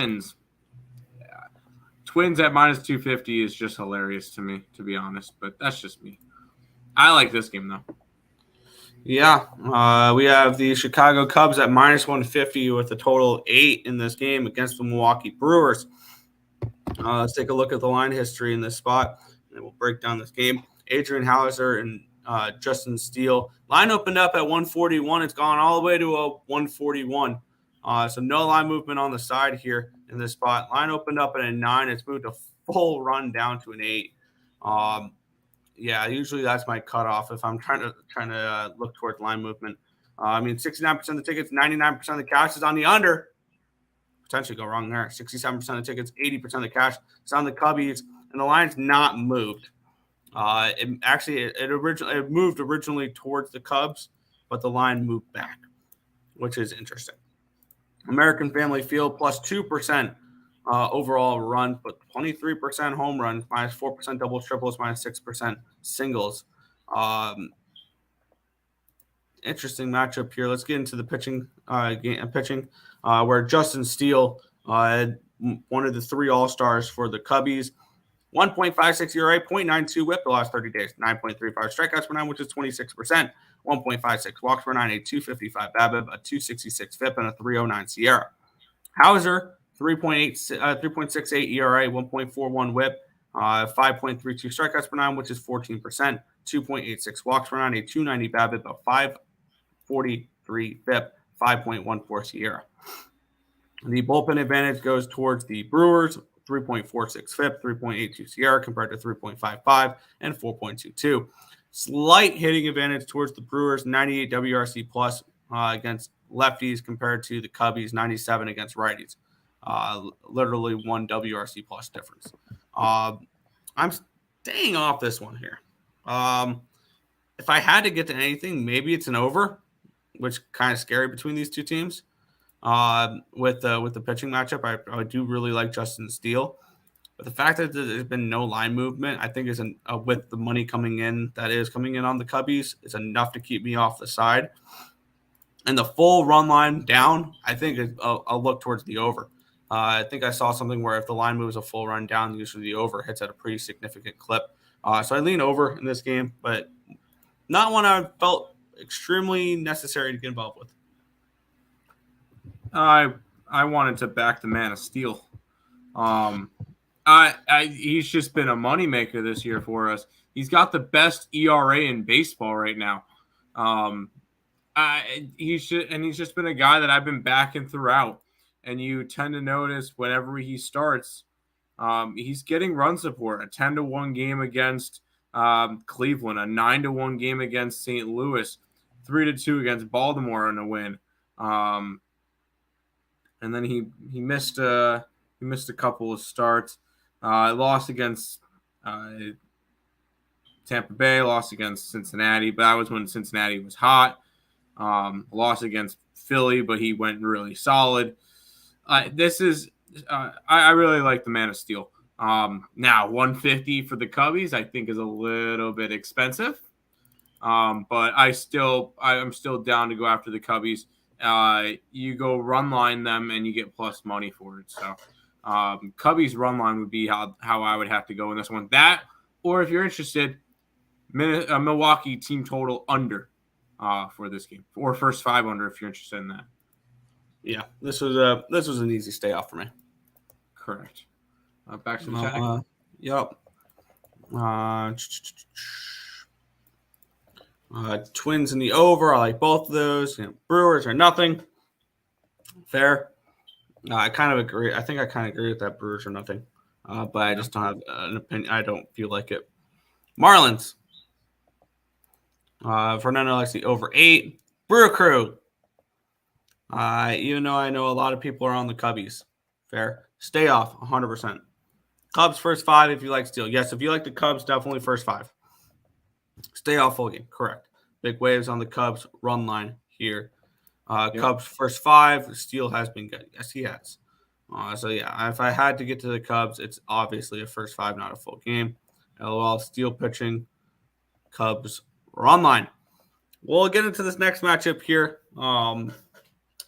Twins at minus 250 is just hilarious to me, to be honest, but that's just me. I like this game, though. Yeah, we have the Chicago Cubs at minus 150 with a total 8 in this game against the Milwaukee Brewers. Let's take a look at the line history in this spot, and we'll break down this game. Adrian Hauser and Justin Steele. Line opened up at 141. It's gone all the way to a 141. So no line movement on the side here in this spot. Line opened up at a 9. It's moved a full run down to an 8. Yeah, usually that's my cutoff if I'm trying to look towards line movement. 69% of the tickets, 99% of the cash is on the under. Potentially go wrong there. 67% of the tickets, 80% of the cash is on the Cubbies, and the line's not moved. It moved originally towards the Cubs, but the line moved back, which is interesting. American Family Field plus 2%. Overall run, but 23% home runs, minus 4% doubles, triples, minus 6% singles. Interesting matchup here. Let's get into the pitching. Where Justin Steele, one of the 3 All-Stars for the Cubbies, 1.56 ERA, 0.92 WHIP the last 30 days, 9.35 strikeouts per 9, which is 26%, 1.56 walks per 9, a 255 BABIP, a 266 FIP, and a 309 SIERA. Hauser, 3.68 ERA, 1.41 WHIP, 5.32 strikeouts per 9, which is 14%, 2.86 walks per 9, a 290 BABIP, a 543 FIP, 5.14 SIERA. The bullpen advantage goes towards the Brewers, 3.46 FIP, 3.82 SIERA compared to 3.55 and 4.22. Slight hitting advantage towards the Brewers, 98 WRC plus against lefties compared to the Cubbies, 97 against righties. Literally 1 WRC plus difference. I'm staying off this one here. If I had to get to anything, maybe it's an over, which kind of scary between these two teams. With the pitching matchup, I do really like Justin Steele. But the fact that there's been no line movement, I think is with the money coming in on the Cubbies, is enough to keep me off the side. And the full run line down, I think I'll look towards the over. I think I saw something where if the line moves a full run down, usually the over hits at a pretty significant clip. So I lean over in this game, but not one I felt extremely necessary to get involved with. I wanted to back the man of steel. He's just been a moneymaker this year for us. He's got the best ERA in baseball right now. He's just been a guy that I've been backing throughout. And you tend to notice whenever he starts, he's getting run support. A 10-1 game against Cleveland, a 9-1 game against St. Louis, 3-2 against Baltimore in a win. And then he missed a couple of starts. Lost against Tampa Bay, lost against Cincinnati, but that was when Cincinnati was hot. Lost against Philly, but he went really solid. This is I really like the Man of Steel. Now 150 for the Cubbies, I think, is a little bit expensive. But I'm still down to go after the Cubbies. You go run line them and you get plus money for it. So Cubbies run line would be how I would have to go in this one. That, or if you're interested, Milwaukee team total under for this game, or first 5 under if you're interested in that. Yeah, this was an easy stay off for me. Correct. Back to the tag. Yep. Twins in the over. I like both of those. Brewers are nothing. Fair. I kind of agree. I think I kind of agree with that. Brewers are nothing. But I just don't have an opinion. I don't feel like it. Marlins. Fernando likes the over 8. Brewer Crew. Even though I know a lot of people are on the Cubbies. Fair. Stay off 100%. Cubs first 5 if you like Steel. Yes, if you like the Cubs, definitely first 5. Stay off full game. Correct. Big waves on the Cubs run line here. Cubs first 5. Steel has been good. Yes, he has. So, yeah, if I had to get to the Cubs, it's obviously a first 5, not a full game. LOL, Steel pitching. Cubs run line. We'll get into this next matchup here.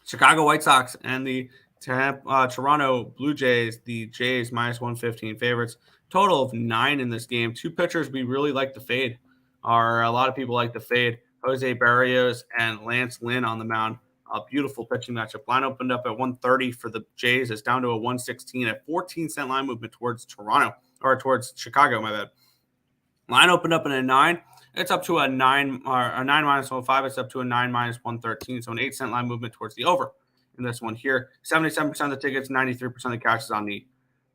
Chicago White Sox and the Toronto Blue Jays. The Jays minus 115 favorites. Total of 9 in this game. 2 pitchers we really like to fade. A lot of people like to fade. Jose Barrios and Lance Lynn on the mound. A beautiful pitching matchup. Line opened up at 130 for the Jays. It's down to a 116 at 14-cent line movement towards towards Chicago, my bad. Line opened up in a 9. It's up to a 9 or a 9 minus 105. It's up to a 9 minus 113. So an 8-cent line movement towards the over in this one here. 77% of the tickets, 93% of the cash is on the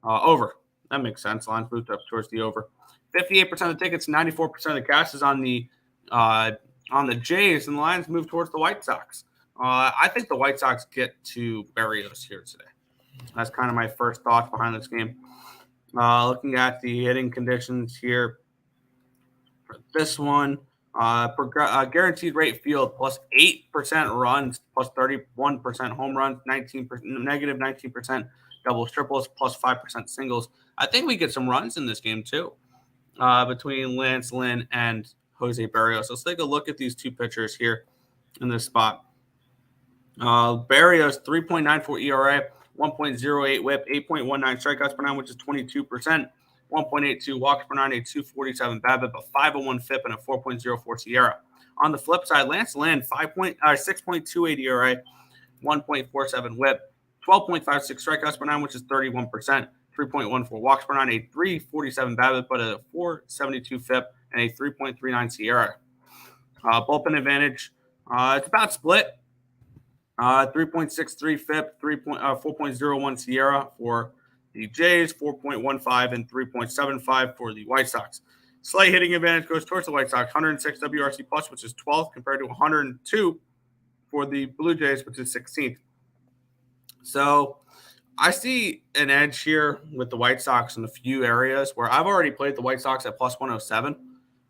over. That makes sense. Lines moved up towards the over. 58% of the tickets, 94% of the cash is on the Jays, and the lines move towards the White Sox. I think the White Sox get to Barrios here today. That's kind of my first thoughts behind this game. Looking at the hitting conditions here for this one, guaranteed rate field plus 8% runs, plus 31% home runs, negative 19% doubles, triples, plus 5% singles. I think we get some runs in this game too, between Lance Lynn and Jose Barrios. Let's take a look at these 2 pitchers here in this spot. Barrios, 3.94 ERA, 1.08 whip, 8.19 strikeouts per 9, which is 22%, 1.82 walks per 9, a 247 BABIP, a 501 FIP, and a 4.04 SIERA. On the flip side, Lance Lynn, 6.28 ERA, 1.47 whip, 12.56 strikeouts per 9, which is 31%, 3.14 walks per 9, a 347 BABIP, but a 472 FIP, and a 3.39 SIERA. Bullpen advantage, it's about split. 3.63 FIP, 4.01 SIERA for the Jays, 4.15 and 3.75 for the White Sox. Slight hitting advantage goes towards the White Sox, 106 WRC plus, which is 12th, compared to 102 for the Blue Jays, which is 16th. So I see an edge here with the White Sox in a few areas where I've already played the White Sox at plus 107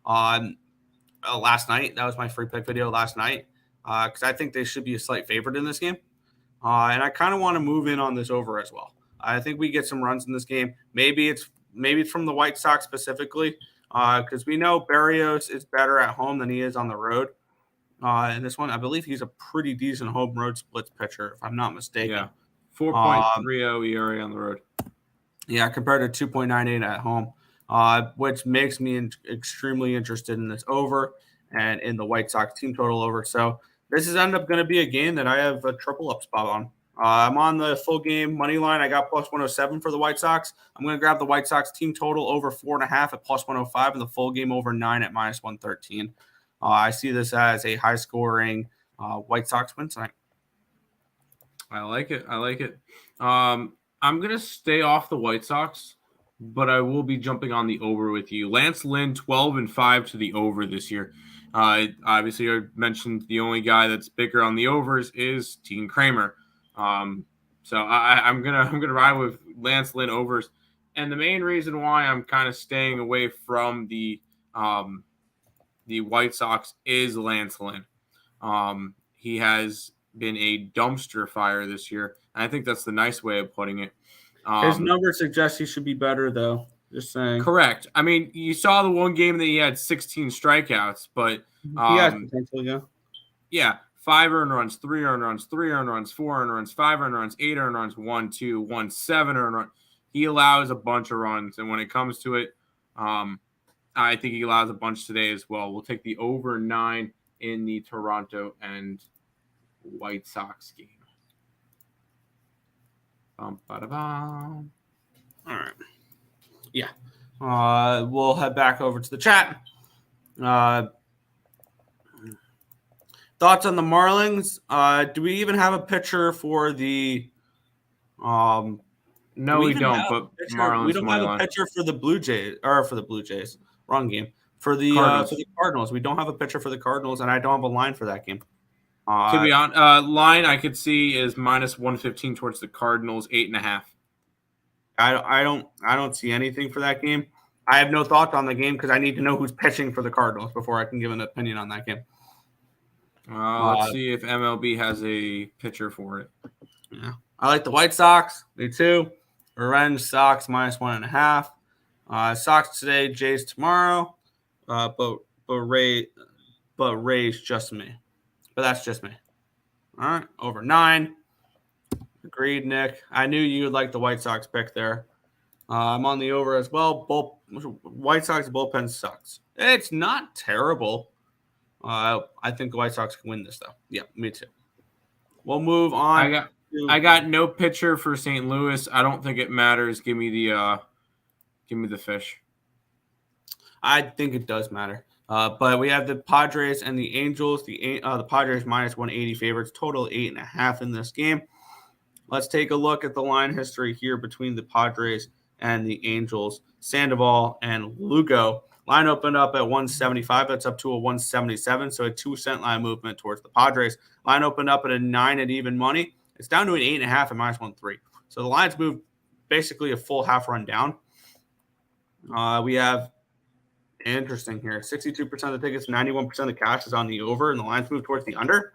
last night. That was my free pick video last night. Because I think they should be a slight favorite in this game. And I kind of want to move in on this over as well. I think we get some runs in this game. Maybe it's from the White Sox specifically, because we know Barrios is better at home than he is on the road. In this one, I believe he's a pretty decent home road splits pitcher, if I'm not mistaken. Yeah, 4.30 ERA on the road. Yeah, compared to 2.98 at home, which makes me extremely interested in this over and in the White Sox team total over. So this is end up going to be a game that I have a triple up spot on. I'm on the full game money line. I got plus 107 for the White Sox. I'm going to grab the White Sox team total over 4.5 at plus 105 and the full game over 9 at minus 113. I see this as a high scoring White Sox win tonight. I like it. I'm going to stay off the White Sox, but I will be jumping on the over with you. Lance Lynn, 12-5 to the over this year. Obviously, I mentioned the only guy that's bigger on the overs is Dean Kramer. So I'm gonna ride with Lance Lynn overs, and the main reason why I'm kind of staying away from the White Sox is Lance Lynn. He has been a dumpster fire this year, and I think that's the nice way of putting it. His numbers suggest he should be better, though. Just saying. Correct. I mean, you saw the one game that he had 16 strikeouts, but he has potential, yeah. Yeah, 5 earned runs, 3 earned runs, 3 earned runs, 4 earned runs, 5 earned runs, 8 earned runs, 1, 2, 1, 7 earned runs. He allows a bunch of runs, and when it comes to it, I think he allows a bunch today as well. We'll take the over 9 in the Toronto and White Sox game. All right. Yeah. We'll head back over to the chat. Thoughts on the Marlins? Do we even have a pitcher for the No, we don't. But Marlins, we don't have a pitcher for the Blue Jays, or for the Blue Jays. Wrong game. For the Cardinals. We don't have a pitcher for the Cardinals, and I don't have a line for that game. To be honest, line I could see is minus 115 towards the Cardinals, 8.5. I don't see anything for that game. I have no thoughts on the game because I need to know who's pitching for the Cardinals before I can give an opinion on that game. Let's see if MLB has a pitcher for it. Yeah, I like the White Sox. They too. Revenge Sox minus 1.5. Sox today, Jays tomorrow. But Rays just me. But that's just me. All right, over 9. Agreed, Nick. I knew you would like the White Sox pick there. I'm on the over as well. White Sox bullpen sucks. It's not terrible. I think the White Sox can win this, though. Yeah, me too. We'll move on. I got no pitcher for St. Louis. I don't think it matters. Give me the fish. I think it does matter. But we have the Padres and the Angels. The Padres minus 180 favorites. Total 8.5 in this game. Let's take a look at the line history here between the Padres and the Angels. Sandoval and Lugo. Line opened up at 175. That's up to a 177. So a 2-cent line movement towards the Padres. Line opened up at a 9 at even money. It's down to an 8.5 at minus 130. So the line's moved basically a full half run down. We have interesting here. 62% of the tickets, 91% of the cash is on the over, and the line's moved towards the under.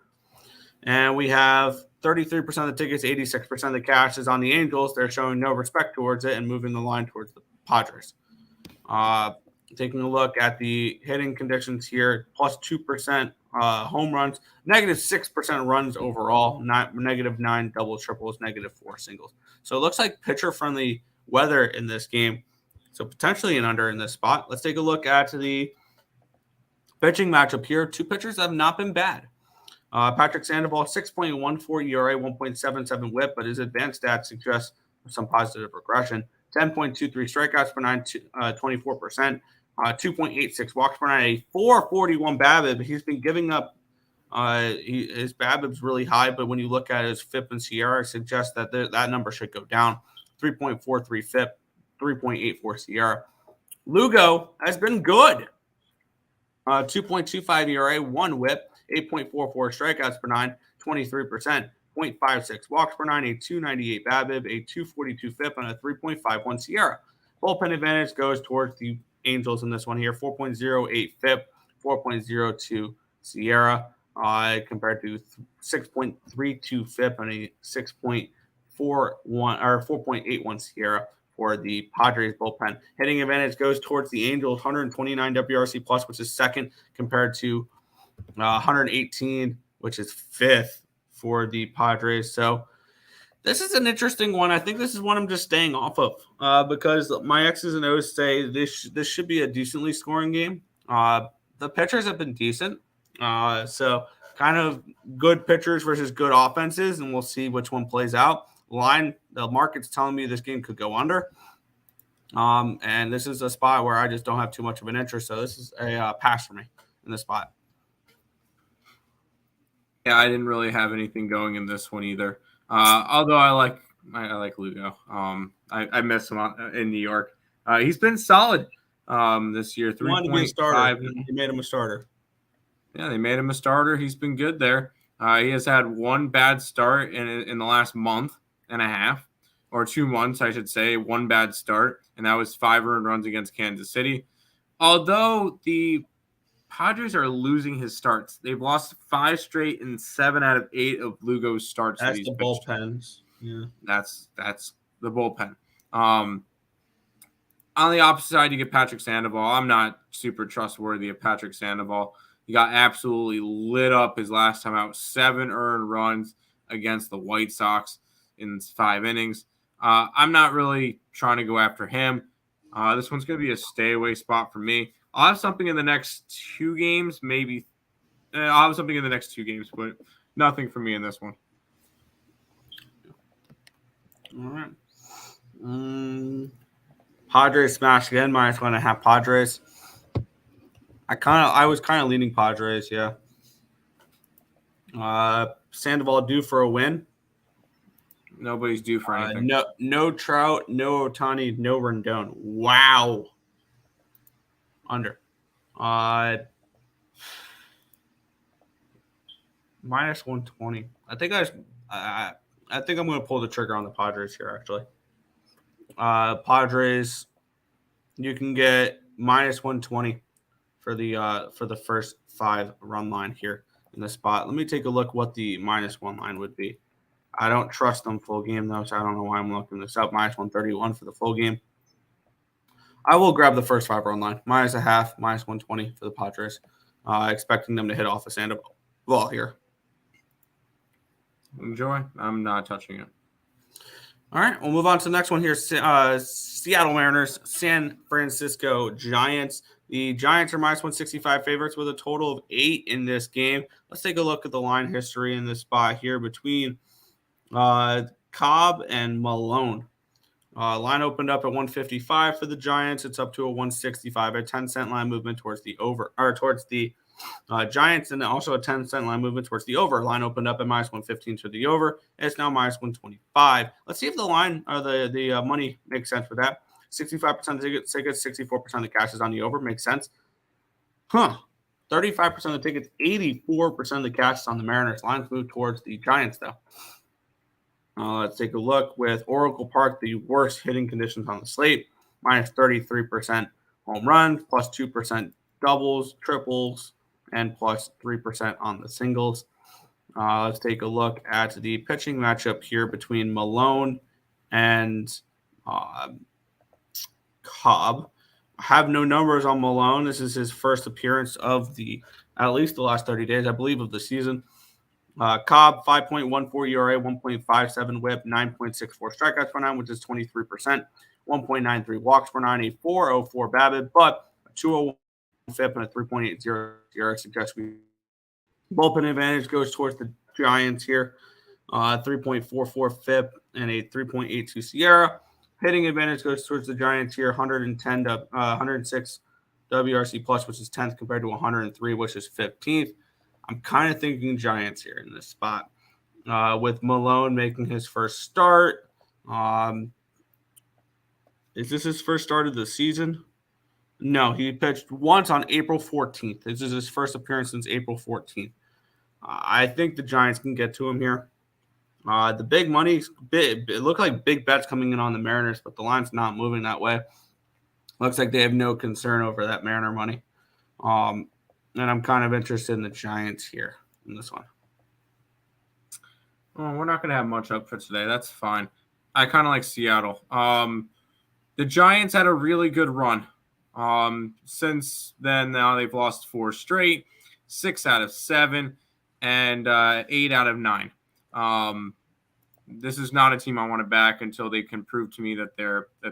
And we have 33% of the tickets, 86% of the cash is on the Angels. They're showing no respect towards it and moving the line towards the Padres. Taking a look at the hitting conditions here, plus 2% home runs, negative 6% runs overall, negative 9 doubles, triples, negative 4 singles. So it looks like pitcher-friendly weather in this game. So potentially an under in this spot. Let's take a look at the pitching matchup here. Two pitchers have not been bad. Patrick Sandoval, 6.14 ERA, 1.77 whip, but his advanced stats suggest some positive regression. 10.23 strikeouts per 9, 24%. 2.86 walks per 9, a 4.41 BABIP. He's been giving up. His BABIP's really high, but when you look at his FIP and SIERA, it suggests that that number should go down. 3.43 FIP, 3.84 SIERA. Lugo has been good. 2.25 ERA, 1 WHIP, 8.44 strikeouts per 9, 23%. 0.56 walks per 9, a 298 BABIP, a 242 FIP, and a 3.51 SIERA. Bullpen advantage goes towards the Angels in this one here. 4.08 FIP, 4.02 SIERA, compared to 6.32 FIP and a 6.41 or 4.81 SIERA for the Padres bullpen. Hitting advantage goes towards the Angels, 129 WRC plus, which is second, compared to 118, which is fifth for the Padres. So this is an interesting one. I think this is one I'm just staying off of because my X's and O's say this should be a decently scoring game. The pitchers have been decent. So kind of good pitchers versus good offenses, and we'll see which one plays out. The market's telling me this game could go under. And this is a spot where I just don't have too much of an interest. So this is a pass for me in this spot. Yeah, I didn't really have anything going in this one either. Although I like Lugo. I miss him in New York. He's been solid this year. 3.5. They made him a starter. Yeah, they made him a starter. He's been good there. He has had one bad start in the last month and a half, or 2 months, I should say. One bad start, and that was 5 earned runs against Kansas City. Although the Padres are losing his starts. They've lost 5 straight in 7 out of 8 of Lugo's starts. That's the bullpens. Yeah, that's the bullpen. On the opposite side, you get Patrick Sandoval. I'm not super trustworthy of Patrick Sandoval. He got absolutely lit up his last time out. 7 earned runs against the White Sox in 5 innings. I'm not really trying to go after him. This one's going to be a stay-away spot for me. I'll have something in the next 2 games, maybe. I'll have something in the next 2 games, but nothing for me in this one. All right. Padres smash again, -1.5 Padres. I was kind of leaning Padres, yeah. Sandoval due for a win. Nobody's due for anything. No Trout, no Ohtani, no Rendon. Wow. Under. -120. I think I'm going to pull the trigger on the Padres here, actually. Padres, you can get -120 for the first 5 run line here in the spot. Let me take a look what the -1 line would be. I don't trust them full game though, so I don't know why I'm looking this up. -131 for the full game. I will grab the first 5 run line. -0.5, -120 for the Padres. Expecting them to hit off a Sandoval ball here. Enjoy. I'm not touching it. All right, we'll move on to the next one here. Seattle Mariners, San Francisco Giants. The Giants are -165 favorites with a total of 8 in this game. Let's take a look at the line history in this spot here between Cobb and Malone. Line opened up at 155 for the Giants. It's up to a 165, a 10-cent line movement towards the Giants, and also a 10-cent line movement towards the over. Line opened up at -115 to the over. It's now -125. Let's see if the line or the money makes sense for that. 65% of the tickets, 64% of the cash is on the over. Makes sense. 35% of the tickets, 84% of the cash is on the Mariners. Lines move towards the Giants, though. Let's take a look with Oracle Park, the worst hitting conditions on the slate. -33% home runs, +2% doubles, triples, and +3% on the singles. Let's take a look at the pitching matchup here between Malone and Cobb. I have no numbers on Malone. This is his first appearance of at least the last 30 days, I believe, of the season. Cobb, 5.14 ERA, 1.57 whip, 9.64 strikeouts per 9, which is 23%, 1.93 walks per 9, a 4.04 BABIP, but a 2.01 FIP and a 3.80 ERA suggests bullpen advantage goes towards the Giants here. 3.44 FIP and a 3.82 SIERA. Hitting advantage goes towards the Giants here. 106 WRC plus, which is 10th compared to 103, which is 15th. I'm kind of thinking Giants here in this spot. With Malone making his first start. Is this his first start of the season? No, he pitched once on April 14th. This is his first appearance since April 14th. I think the Giants can get to him here. The big money, it looked like big bets coming in on the Mariners, but the line's not moving that way. Looks like they have no concern over that Mariner money. And I'm kind of interested in the Giants here in this one. Oh, we're not going to have much up for today. That's fine. I kind of like Seattle. The Giants had a really good run. Since then, now they've lost 4 straight, 6 out of 7, and 8 out of 9. This is not a team I want to back until they can prove to me that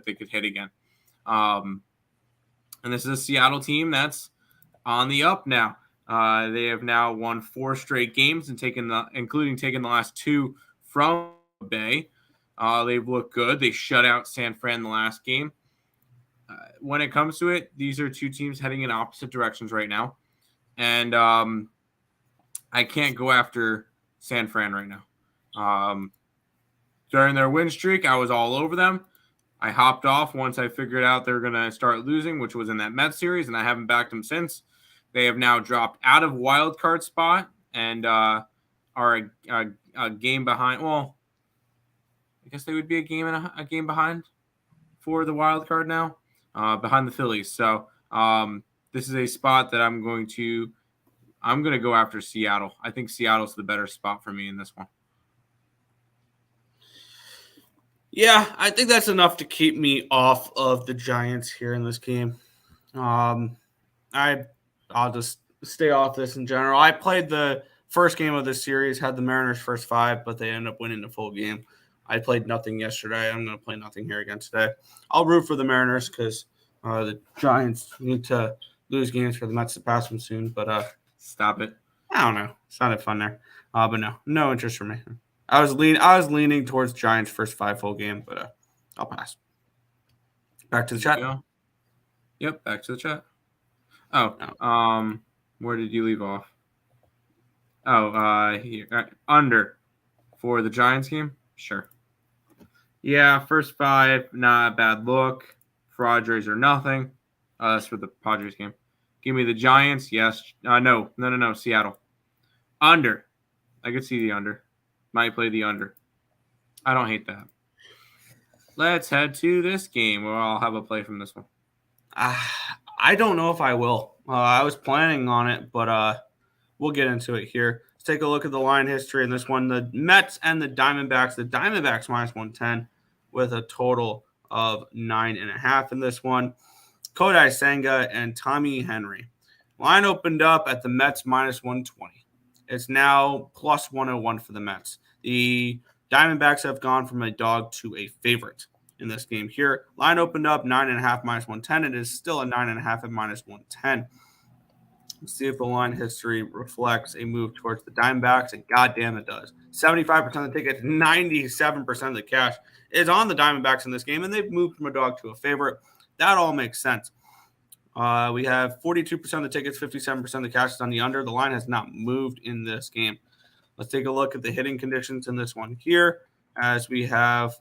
they could hit again. And this is a Seattle team that's on the up now. They have now won 4 straight games and including taking the last 2 from Bay. They've looked good. They shut out San Fran the last game. When it comes to it, these are 2 teams heading in opposite directions right now. And I can't go after San Fran right now. During their win streak, I was all over them. I hopped off once I figured out they're going to start losing, which was in that Mets series, and I haven't backed them since. They have now dropped out of wild card spot and are a game behind. Well, I guess they would be a game behind for the wild card now, behind the Phillies. So this is a spot that I'm going to go after Seattle. I think Seattle's the better spot for me in this one. Yeah, I think that's enough to keep me off of the Giants here in this game. Um, I'll just stay off this in general. I played the first game of this series, had the Mariners first 5, but they ended up winning the full game. I played nothing yesterday. I'm going to play nothing here again today. I'll root for the Mariners because the Giants need to lose games for the Mets to pass them soon. But Stop it. I don't know. Sounded fun there. But no interest for me. I was leaning towards Giants first 5 full game, but I'll pass. Back to the chat. Yep, back to the chat. Oh, where did you leave off? Oh, here. Under for the Giants game? Sure. Yeah, first 5, not a bad look. Padres or nothing. That's for the Padres game. Give me the Giants. Yes. No. Seattle. Under. I could see the under. Might play the under. I don't hate that. Let's head to this game where I'll have a play from this one. I don't know if I will. I was planning on it, but we'll get into it here. Let's take a look at the line history in this one. The Mets and the Diamondbacks. The Diamondbacks minus 110 with a total of 9.5 in this one. Kodai Senga and Tommy Henry. Line opened up at the Mets minus 120. It's now plus 101 for the Mets. The Diamondbacks have gone from a dog to a favorite in this game here. Line opened up 9.5 minus 110. It is still a 9.5 at minus 110. Let's see if the line history reflects a move towards the Diamondbacks, and goddamn it does. 75% of the tickets, 97% of the cash is on the Diamondbacks in this game, and they've moved from a dog to a favorite. That all makes sense. We have 42% of the tickets, 57% of the cash is on the under. The line has not moved in this game. Let's take a look at the hitting conditions in this one here, as we have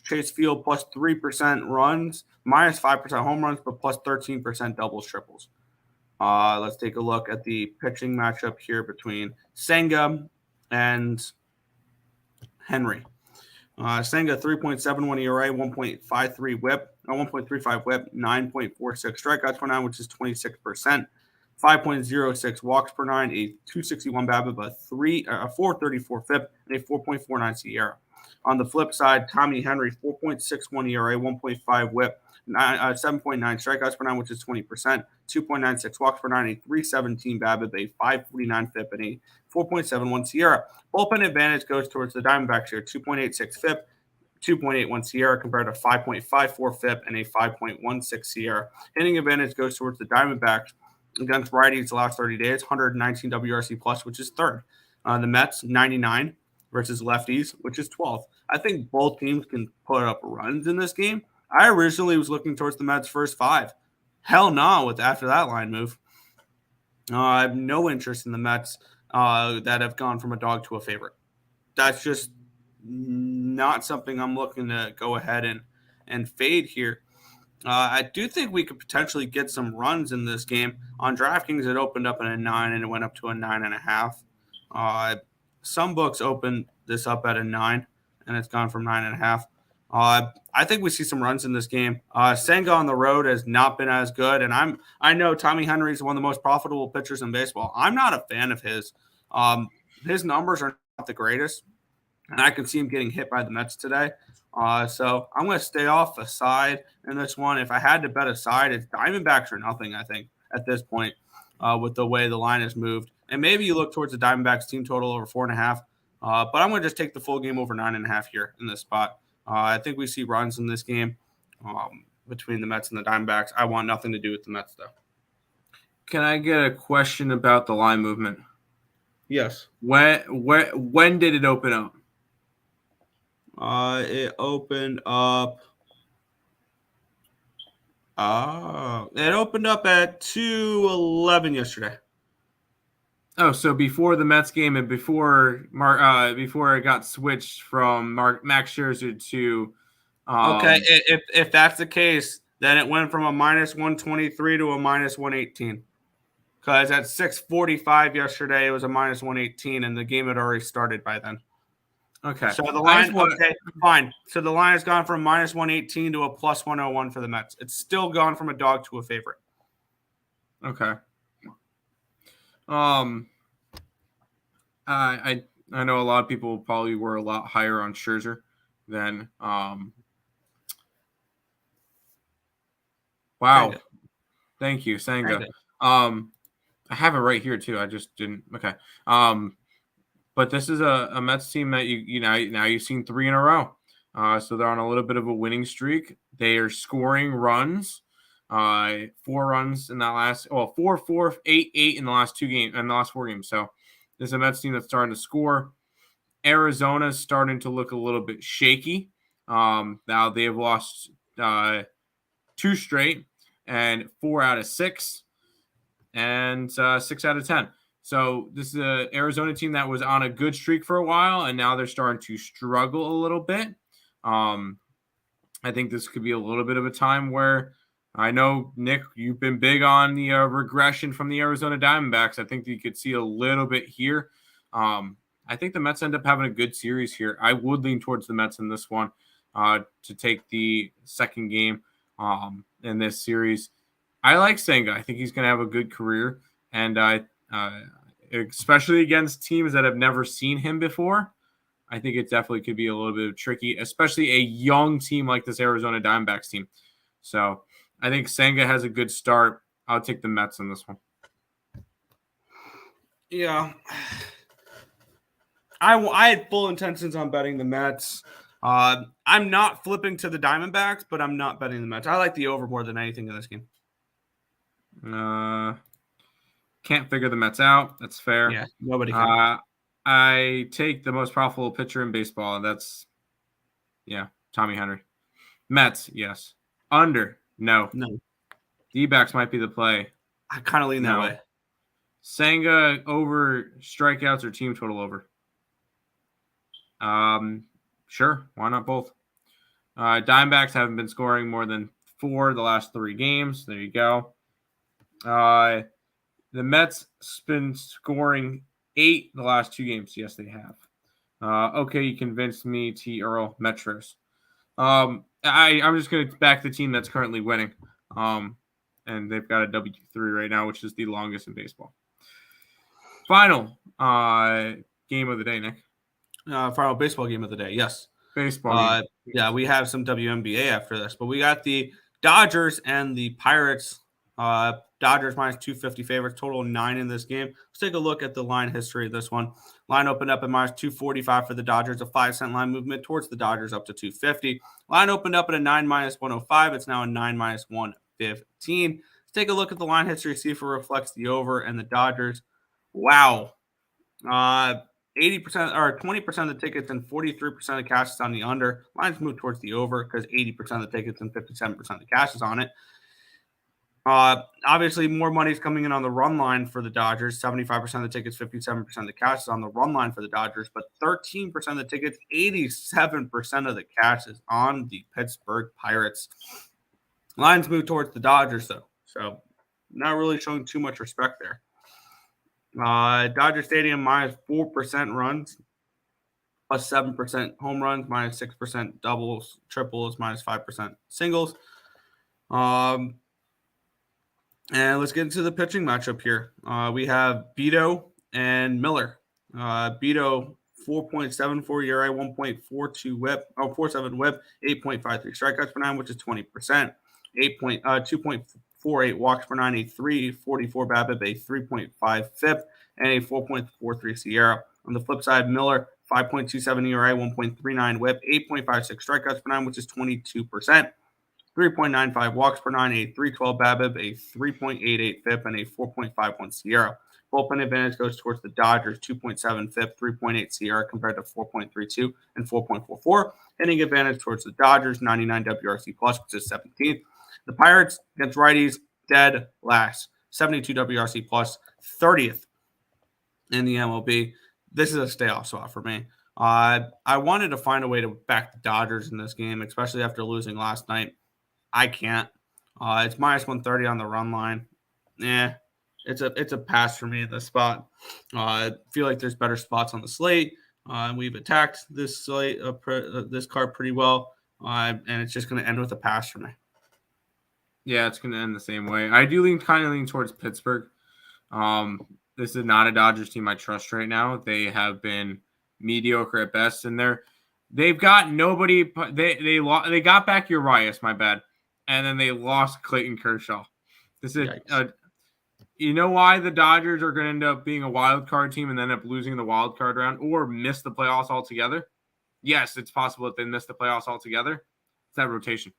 Chase Field plus 3% runs, minus 5% home runs, but plus 13% doubles, triples. Let's take a look at the pitching matchup here between Senga and Henry. Senga 3.71 ERA, 1.53 WHIP, 1.35 WHIP, 9.46 strikeouts per 9, which is 26%. 5.06 walks per 9, a 261 BABIP, a 434 FIP, and a 4.49 SIERA. On the flip side, Tommy Henry 4.61 ERA, 1.5 WHIP, 7.9 strikeouts per 9, which is 20%. 2.96 walks per 9, a 317 BABIP, a 549 FIP, and a 4.71 SIERA. Bullpen advantage goes towards the Diamondbacks here. 2.86 FIP, 2.81 SIERA compared to 5.54 FIP and a 5.16 SIERA. Hitting advantage goes towards the Diamondbacks against righties the last 30 days, 119 WRC plus, which is third. The Mets, 99 versus lefties, which is 12th. I think both teams can put up runs in this game. I originally was looking towards the Mets' first 5. Hell no, after that line move. I have no interest in the Mets that have gone from a dog to a favorite. That's just not something I'm looking to go ahead and fade here. I do think we could potentially get some runs in this game. On DraftKings, it opened up at a 9 and it went up to a 9.5. Some books opened this up at a 9 and it's gone from 9.5. I think we see some runs in this game. Senga on the road has not been as good, and I know Tommy Henry is one of the most profitable pitchers in baseball. I'm not a fan of his. His numbers are not the greatest, and I can see him getting hit by the Mets today. So I'm going to stay off a side in this one. If I had to bet a side, it's Diamondbacks or nothing, I think, at this point, with the way the line has moved. And maybe you look towards the Diamondbacks team total over 4.5. But I'm going to just take the full game over 9.5 here in this spot. I think we see runs in this game between the Mets and the Diamondbacks. I want nothing to do with the Mets, though. Can I get a question about the line movement? Yes. When did it open up? It opened up. It opened up at 2:11 yesterday. Oh, so before the Mets game and before it got switched from Max Scherzer to. Okay, if that's the case, then it went from a minus 123 to a minus 118. Because at 6:45 yesterday, it was a minus 118, and the game had already started by then. Okay. So the line, fine. So the line has gone from minus 118 to a plus 101 for the Mets. It's still gone from a dog to a favorite. Okay. I know a lot of people probably were a lot higher on Scherzer than wow. Senga. Thank you, Senga. Senga. I have it right here too. I just didn't. Okay. But this is a Mets team that now you've seen 3 in a row. So they're on a little bit of a winning streak. They are scoring runs. 4 runs in that last, 4, 8 in the last 2 games and the last 4 games. So this is a Mets team that's starting to score. Arizona's starting to look a little bit shaky. Now they've lost 2 straight and 4 out of 6 and 6 out of 10. So this is an Arizona team that was on a good streak for a while, and now they're starting to struggle a little bit. I think this could be a little bit of a time where I know, Nick, you've been big on the regression from the Arizona Diamondbacks. I think you could see a little bit here. I think the Mets end up having a good series here. I would lean towards the Mets in this one to take the second game in this series. I like Senga. I think he's going to have a good career, and especially against teams that have never seen him before, I think it definitely could be a little bit tricky, especially a young team like this Arizona Diamondbacks team. So I think Senga has a good start. I'll take the Mets in this one. Yeah. I had full intentions on betting the Mets. I'm not flipping to the Diamondbacks, but I'm not betting the Mets. I like the over more than anything in this game. Can't figure the Mets out. That's fair. Yeah, nobody can. I take the most profitable pitcher in baseball, and that's, Tommy Henry. Mets, yes. Under, no. D-backs might be the play. I kind of lean that way. Senga over strikeouts or team total over? Sure. Why not both? Diamondbacks haven't been scoring more than 4 the last 3 games. There you go. The Mets been scoring 8 the last 2 games. Yes, they have. Okay, you convinced me. Earle, Metros. I'm just going to back the team that's currently winning. And they've got a W3 right now, which is the longest in baseball. Final game of the day, Nick. Final baseball game of the day. Yes. Baseball. Yeah, we have some WNBA after this, but we got the Dodgers and the Pirates. Dodgers minus 250 favorites, total 9 in this game. Let's take a look at the line history of this one. Line opened up at minus 245 for the Dodgers, a 5-cent line movement towards the Dodgers up to 250. Line opened up at a 9 minus 105. It's now a 9 minus 115. Let's take a look at the line history, see if it reflects the over and the Dodgers. Wow. 80% or 20% of the tickets and 43% of the cash is on the under. Lines move towards the over because 80% of the tickets and 57% of the cash is on it. Obviously, more money is coming in on the run line for the Dodgers. 75% of the tickets, 57% of the cash is on the run line for the Dodgers, but 13% of the tickets, 87% of the cash is on the Pittsburgh Pirates. Lines move towards the Dodgers, though, so not really showing too much respect there. Dodger Stadium minus 4% runs, plus 7% home runs, minus 6% doubles, triples, minus 5% singles. And let's get into the pitching matchup here. We have Beto and Miller. Beto, 4.74 ERA, 1.42 whip, 47 whip, 8.53 strikeouts per 9, which is 20%. 2.48 walks per 9, a 3.44 BABIP, a 3.5 FIP, and a 4.43 SIERA. On the flip side, Miller, 5.27 ERA, 1.39 whip, 8.56 strikeouts per 9, which is 22%. 3.95 walks per 9, a 3.12 BABIP, a 3.88 FIP, and a 4.51 SIERA. Bullpen advantage goes towards the Dodgers, 2.7 FIP, 3.8 SIERA compared to 4.32 and 4.44. Hitting advantage towards the Dodgers, 99 WRC plus, which is 17th. The Pirates against righties, dead last, 72 WRC plus, 30th in the MLB. This is a stay-off spot for me. I wanted to find a way to back the Dodgers in this game, especially after losing last night. I can't. It's minus 130 on the run line. It's a pass for me in this spot. I feel like there's better spots on the slate. We've attacked this slate, this card pretty well, and it's just going to end with a pass for me. Yeah, it's going to end the same way. I do lean towards Pittsburgh. This is not a Dodgers team I trust right now. They have been mediocre at best. And they've got nobody. They got back Urias, my bad, and then they lost Clayton Kershaw. This is you know why the Dodgers are going to end up being a wild card team and end up losing the wild card round or miss the playoffs altogether? Yes, it's possible that they miss the playoffs altogether. It's that rotation.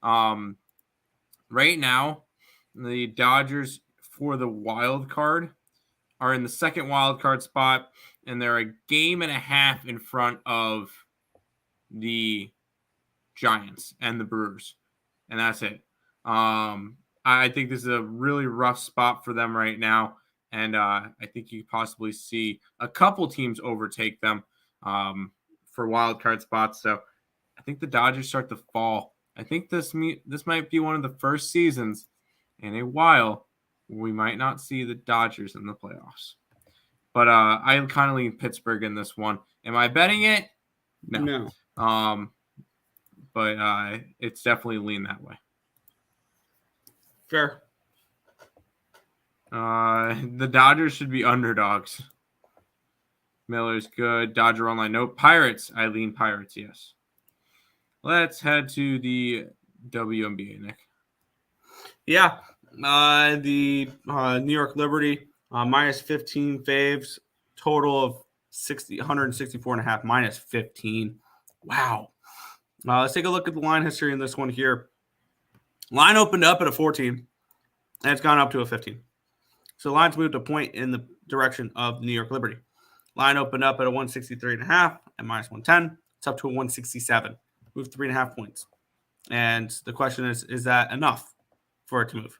Right now, the Dodgers for the wild card are in the second wild card spot, and they're a game and a half in front of the Giants and the Brewers, and that's it. I think this is a really rough spot for them right now, and I think you could possibly see a couple teams overtake them for wild card spots. So I think the Dodgers start to fall. I think this might be one of the first seasons in a while where we might not see the Dodgers in the playoffs. But I kind of lean Pittsburgh in this one. Am I betting it? No. But it's definitely lean that way. Fair. The Dodgers should be underdogs. Miller's good. Dodger online. No. Pirates. I lean Pirates, yes. Let's head to the WNBA, Nick. Yeah. The New York Liberty, minus 15 faves, total of 164.5, minus 15. Wow. Let's take a look at the line history in this one here. Line opened up at a 14, and it's gone up to a 15. So the line's moved a point in the direction of the New York Liberty. Line opened up at a 163.5 and minus 110. It's up to a 167. Moved 3.5 points. And the question is that enough for it to move?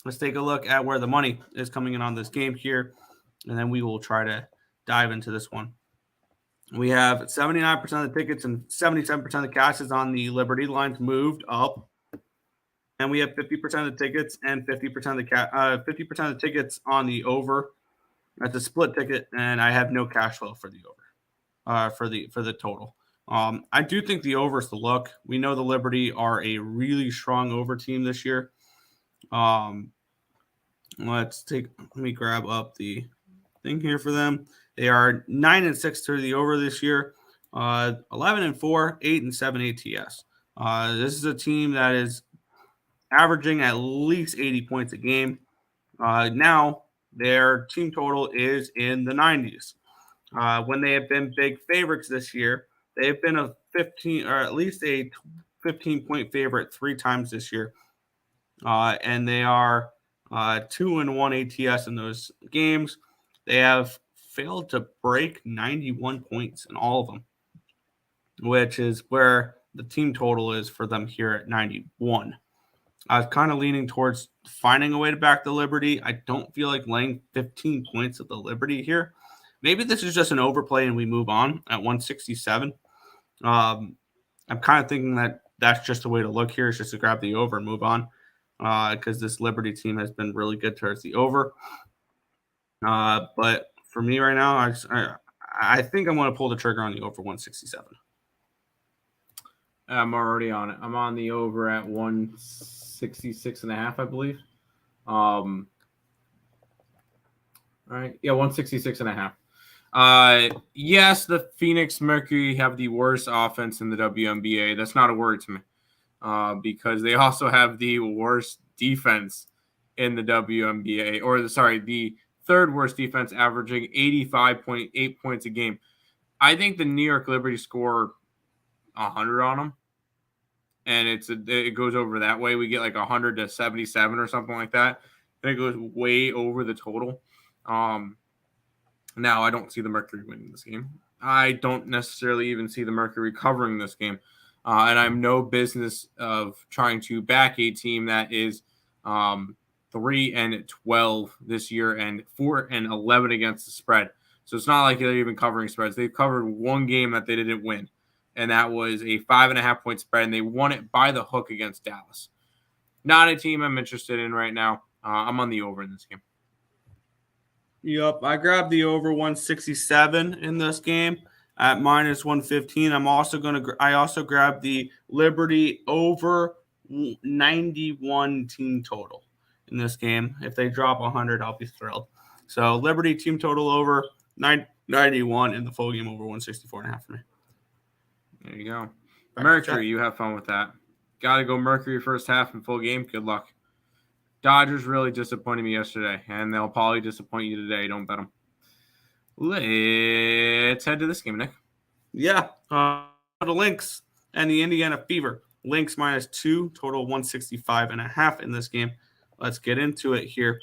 Let's take a look at where the money is coming in on this game here, and then we will try to dive into this one. We have 79% of the tickets and 77% of the cash is on the Liberty. Lines moved up, and we have 50% of the tickets and 50% of the 50% of the tickets on the over. That's a split ticket, and I have no cash flow for the over, for the total. I do think the over is the look. We know the Liberty are a really strong over team this year. Let me grab up the thing here for them. They are 9-6 to the over this year, 11-4, 8-7 ATS. This is a team that is averaging at least 80 points a game. Now their team total is in the 90s. When they have been big favorites this year, they've been a 15 or at least a 15-point favorite 3 times this year, and they are 2-1 ATS in those games. They have failed to break 91 points in all of them, which is where the team total is for them here at 91. I was kind of leaning towards finding a way to back the Liberty. I don't feel like laying 15 points at the Liberty here. Maybe this is just an overplay and we move on at 167. I'm kind of thinking that that's just the way to look here, is just to grab the over and move on, because this Liberty team has been really good towards the over. But for me right now, I think I'm going to pull the trigger on the over 167. I'm already on it. I'm on the over at 166.5, I believe. All right. Yeah, 166.5. Yes, the Phoenix Mercury have the worst offense in the WNBA. That's not a word to me, because they also have the worst defense in the WNBA, the third worst defense, averaging 85.8 points a game. I think the New York Liberty score 100 on them, and it goes over that way. We get like 100 to 77 or something like that, and it goes way over the total. Now, I don't see the Mercury winning this game. I don't necessarily even see the Mercury covering this game, and I'm no business of trying to back a team that is 3-12 this year and 4-11 against the spread. So it's not like they're even covering spreads. They've covered one game that they didn't win, and that was a 5.5-point spread, and they won it by the hook against Dallas. Not a team I'm interested in right now. I'm on the over in this game. Yep, I grabbed the over 167 in this game at minus 115. I also grabbed the Liberty over 91 team total in this game. If they drop 100, I'll be thrilled. So Liberty team total over 91 in the full game over 164.5 for me. There you go. Back Mercury, you have fun with that. Got to go Mercury first half and full game. Good luck. Dodgers really disappointed me yesterday, and they'll probably disappoint you today. Don't bet them. Let's head to this game, Nick. Yeah. The Lynx and the Indiana Fever. Lynx -2, total 165.5 in this game. Let's get into it here.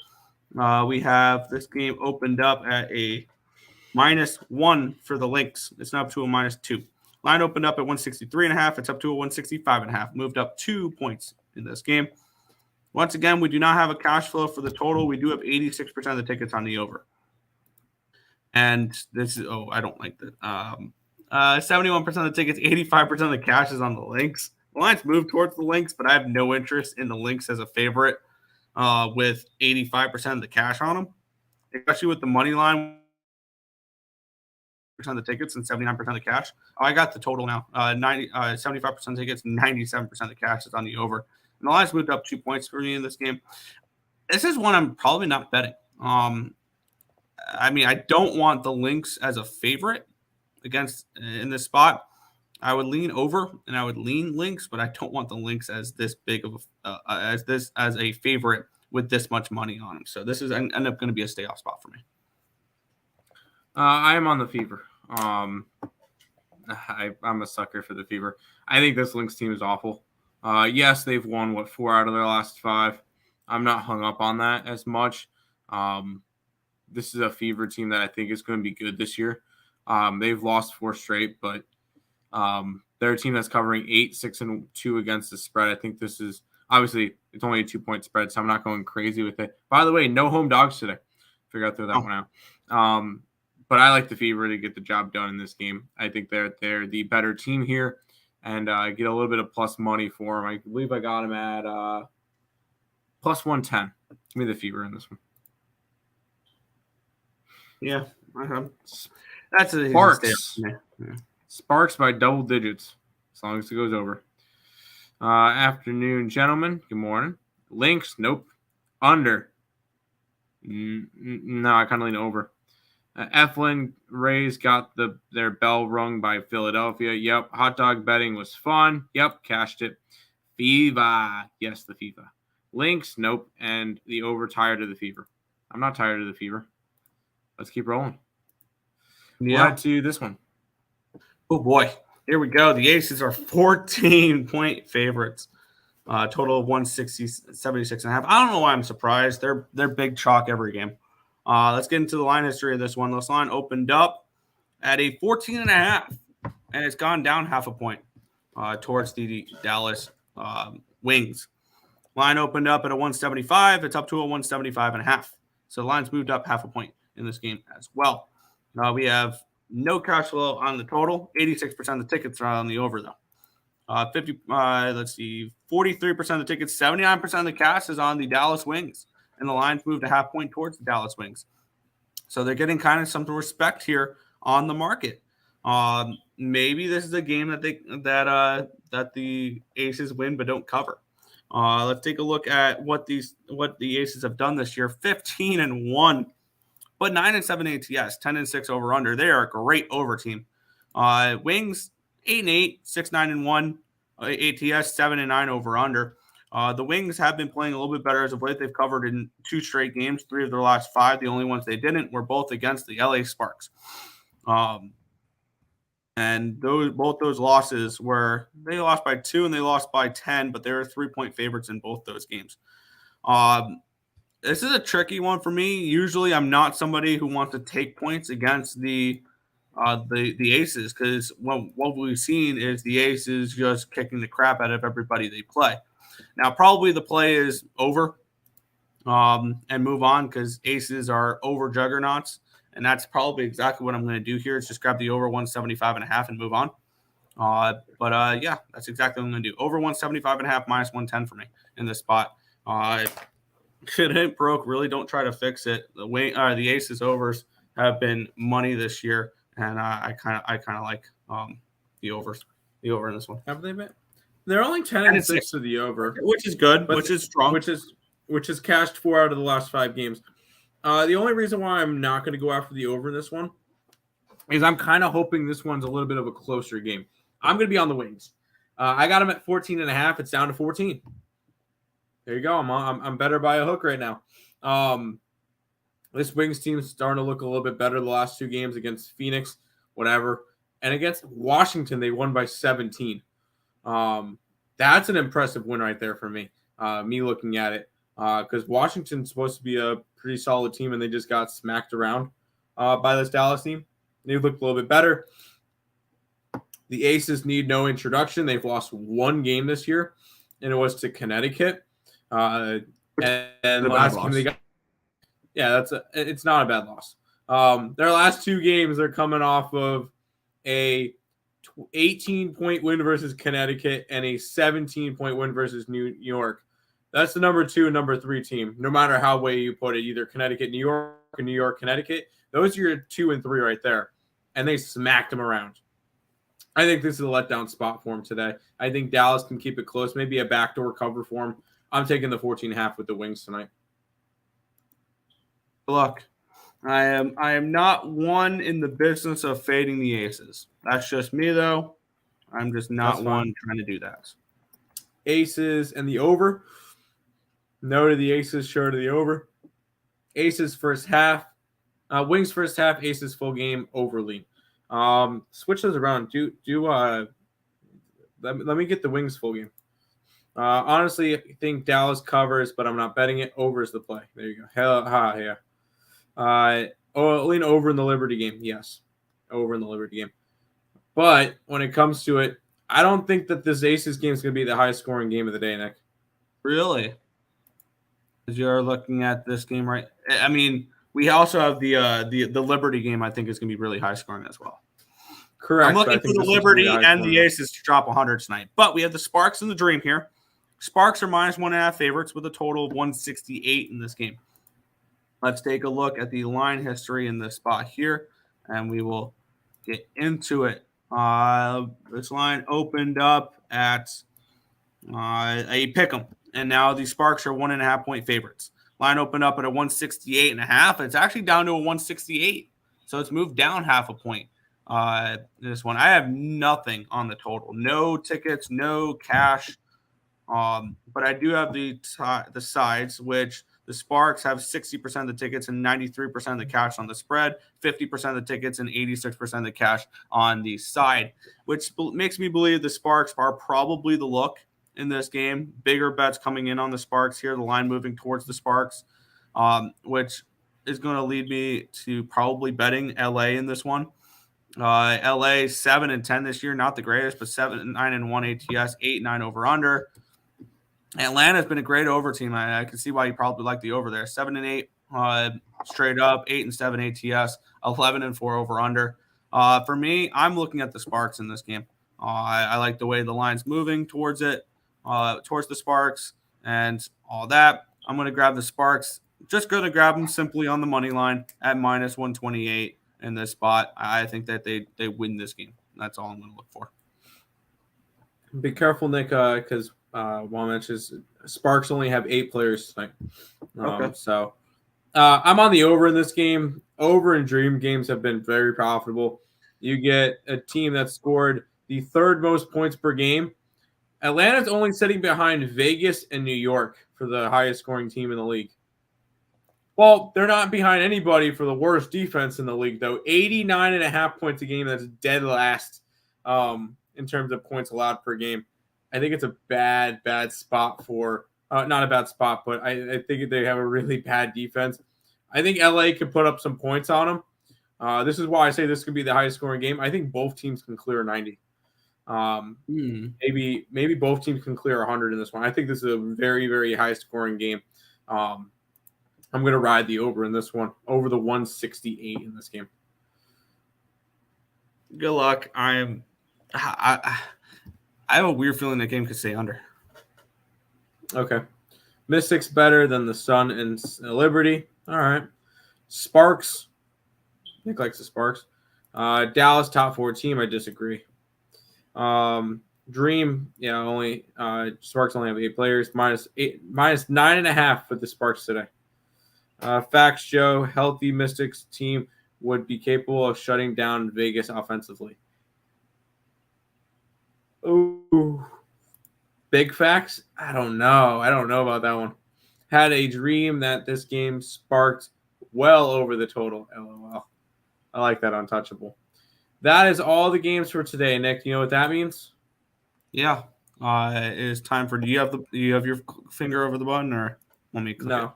We have this game opened up at a -1 for the Lynx. It's now up to a -2. Line opened up at 163.5. It's up to a 165.5. Moved up 2 points in this game. Once again, we do not have a cash flow for the total. We do have 86% of the tickets on the over. And this is, I don't like that. 71% of the tickets, 85% of the cash is on the Lynx. The line's moved towards the Lynx, but I have no interest in the Lynx as a favorite with 85% of the cash on them, especially with the money line. Of the tickets and 79% of the cash. I got the total now. 75% of tickets, 97% of the cash is on the over. And the line's moved up 2 points for me in this game. This is one I'm probably not betting. I don't want the Lynx as a favorite against in this spot. I would lean over and I would lean Lynx, but I don't want the Lynx as this big of as a favorite with this much money on them. So this is end up going to be a stay off spot for me. I am on the Fever. I'm a sucker for the Fever. I think this Lynx team is awful. Yes, they've won 4 out of their last 5. I'm not hung up on that as much. This is a Fever team that I think is going to be good this year. They've lost 4 straight, but they're a team that's covering 8, 6, and 2 against the spread. I think this is obviously it's only a 2-point spread, so I'm not going crazy with it. By the way, no home dogs today. Figure out throw that one out. But I like the Fever to get the job done in this game. I think they're the better team here, and get a little bit of plus money for them. I believe I got them at plus 110. Give me the Fever in this one. Yeah, that's a Sparks. Yeah. Sparks by double digits, as long as it goes over. Afternoon, gentlemen. Good morning. Lynx, nope. Under. No, I kind of lean over. Eflin Rays got their bell rung by Philadelphia. Yep. Hot dog betting was fun. Yep. Cashed it. Fever. Yes, the Fever. Lynx, nope. And the over tired of the Fever. I'm not tired of the Fever. Let's keep rolling. Yeah. We'll to this one. Oh, boy. Here we go. The Aces are 14-point favorites. Total of 176.5. I don't know why I'm surprised. They're big chalk every game. Let's get into the line history of this one. This line opened up at a 14.5, and it's gone down half a point towards the Dallas Wings. Line opened up at a 175. It's up to a 175.5. So the line's moved up half a point in this game as well. We have no cash flow on the total. 86% of the tickets are on the over, though. 43% of the tickets, 79% of the cash is on the Dallas Wings. And the line's moved a half point towards the Dallas Wings. So they're getting kind of some respect here on the market. Maybe this is a game that the Aces win but don't cover. Let's take a look at what the Aces have done this year. 15-1, but 9-7 ATS, 10-6 over under. They are a great over team. Wings 8-8, 6-9-1 ATS, 7-9 over under. The Wings have been playing a little bit better as of late. They've covered in 2 straight games, 3 of their last 5. The only ones they didn't were both against the LA Sparks. And both those losses they lost by 2 and they lost by 10, but they were 3-point favorites in both those games. This is a tricky one for me. Usually I'm not somebody who wants to take points against the Aces, because what we've seen is the Aces just kicking the crap out of everybody they play. Now, probably the play is over and move on, because Aces are over juggernauts, and that's probably exactly what I'm going to do here. Is just grab the over 175.5 and move on. Yeah, that's exactly what I'm going to do. Over 175.5 minus 110 for me in this spot. If it ain't broke, really don't try to fix it. The Aces overs have been money this year, and I kind of like the over in this one. Have they been? They're only 10-6 to the over, which is good, which is strong, which is cashed 4 out of the last 5 games. The only reason why I'm not going to go after the over in this one is I'm kind of hoping this one's a little bit of a closer game. I'm going to be on the Wings. I got them at 14.5. It's down to 14. There you go. I'm better by a hook right now. This Wings team is starting to look a little bit better the last 2 games against Phoenix, whatever. And against Washington, they won by 17. That's an impressive win right there for me. Me looking at it. Because Washington's supposed to be a pretty solid team, and they just got smacked around by this Dallas team. They looked a little bit better. The Aces need no introduction. They've lost 1 game this year, and it was to Connecticut. And the last game they got, it's not a bad loss. Their last 2 games, they're coming off of a 18-point win versus Connecticut and a 17-point win versus New York. That's the number 2 and number 3 team, no matter how way you put it, either Connecticut, New York, or New York, Connecticut. Those are your 2 and 3 right there, and they smacked them around. I think this is a letdown spot for them today. I think Dallas can keep it close, maybe a backdoor cover for them. I'm taking the 14.5 with the Wings tonight. Look, I am not one in the business of fading the Aces. That's just me, though. I'm just not one trying to do that. Aces and the over. No to the Aces, sure to the over. Aces first half. Wings first half, Aces full game, over lean. Switch those around. Let me get the Wings full game. Honestly, I think Dallas covers, but I'm not betting it. Over is the play. There you go. Yeah. Lean over in the Liberty game. Yes. Over in the Liberty game. But when it comes to it, I don't think that this Aces game is going to be the highest scoring game of the day, Nick. Really? Because you're looking at this game, right? I mean, we also have the Liberty game. I think is going to be really high scoring as well. Correct. I'm looking for the Liberty and the Aces to drop 100 tonight. But we have the Sparks and the Dream here. Sparks are -1.5 favorites with a total of 168 in this game. Let's take a look at the line history in this spot here, and we will get into it. This line opened up at a pick'em, and now the Sparks are 1.5 point favorites. Line opened up at a 168.5. It's actually down to a 168, so it's moved down half a point. This one, I have nothing on the total, no tickets, no cash, but I do have the sides, which the Sparks have 60% of the tickets and 93% of the cash on the spread, 50% of the tickets and 86% of the cash on the side, which makes me believe the Sparks are probably the look in this game. Bigger bets coming in on the Sparks here, the line moving towards the Sparks, which is going to lead me to probably betting LA in this one. LA 7-10 this year, not the greatest, but 7-9-1 ATS, 8-9 over under. Atlanta's been a great over team. I can see why you probably like the over there. 7-8 straight up, 8-7 ATS, 11-4 over under. For me, I'm looking at the Sparks in this game. I like the way the line's moving towards it, towards the Sparks and all that. I'm going to grab the Sparks. Just going to grab them simply on the money line at -128 in this spot. I think that they win this game. That's all I'm going to look for. Be careful, Nick, because Juan mentions Sparks only have 8 players tonight. Okay. So I'm on the over in this game. Over and Dream games have been very profitable. You get a team that scored the 3rd most points per game. Atlanta's only sitting behind Vegas and New York for the highest scoring team in the league. Well, they're not behind anybody for the worst defense in the league, though. 89.5 points a game. That's dead last in terms of points allowed per game. I think it's a bad spot for not a bad spot, but I think they have a really bad defense. I think LA could put up some points on them. This is why I say this could be the highest scoring game. I think both teams can clear 90. Maybe both teams can clear 100 in this one. I think this is a very, very high scoring game. I'm going to ride the over in this one, over the 168 in this game. Good luck. I have a weird feeling that game could stay under. Okay. Mystics better than the Sun and Liberty. All right. Sparks. Nick likes the Sparks. Dallas top 4 team. I disagree. Dream. Yeah, only Sparks only have 8 players. -9.5 for the Sparks today. Facts Joe. Healthy Mystics team would be capable of shutting down Vegas offensively. Ooh. Big facts? I don't know. I don't know about that one. Had a dream that this game sparked well over the total. LOL. I like that untouchable. That is all the games for today, Nick. You know what that means? Yeah. It is time for. Do you have your finger over the button, or want me to click No. it?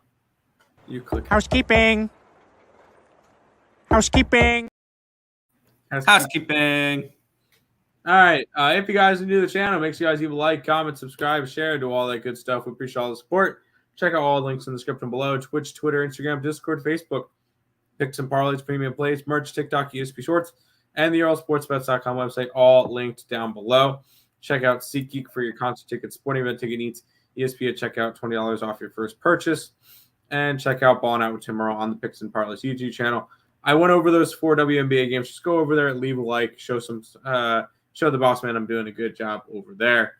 You click. Housekeeping. Housekeeping. All right. If you guys are new to the channel, make sure you guys leave a like, comment, subscribe, share, do all that good stuff. We appreciate all the support. Check out all the links in the description below. Twitch, Twitter, Instagram, Discord, Facebook. Picks and Parleys, premium plays, merch, TikTok, ESP Shorts, and the EarleSportsBets.com website, all linked down below. Check out SeatGeek for your concert tickets, sporting event ticket needs. ESP at checkout, $20 off your first purchase. And check out Ballin' Out with Tim Earle on the Picks and Parleys YouTube channel. I went over those 4 WNBA games. Just go over there, leave a like, show the boss man I'm doing a good job over there.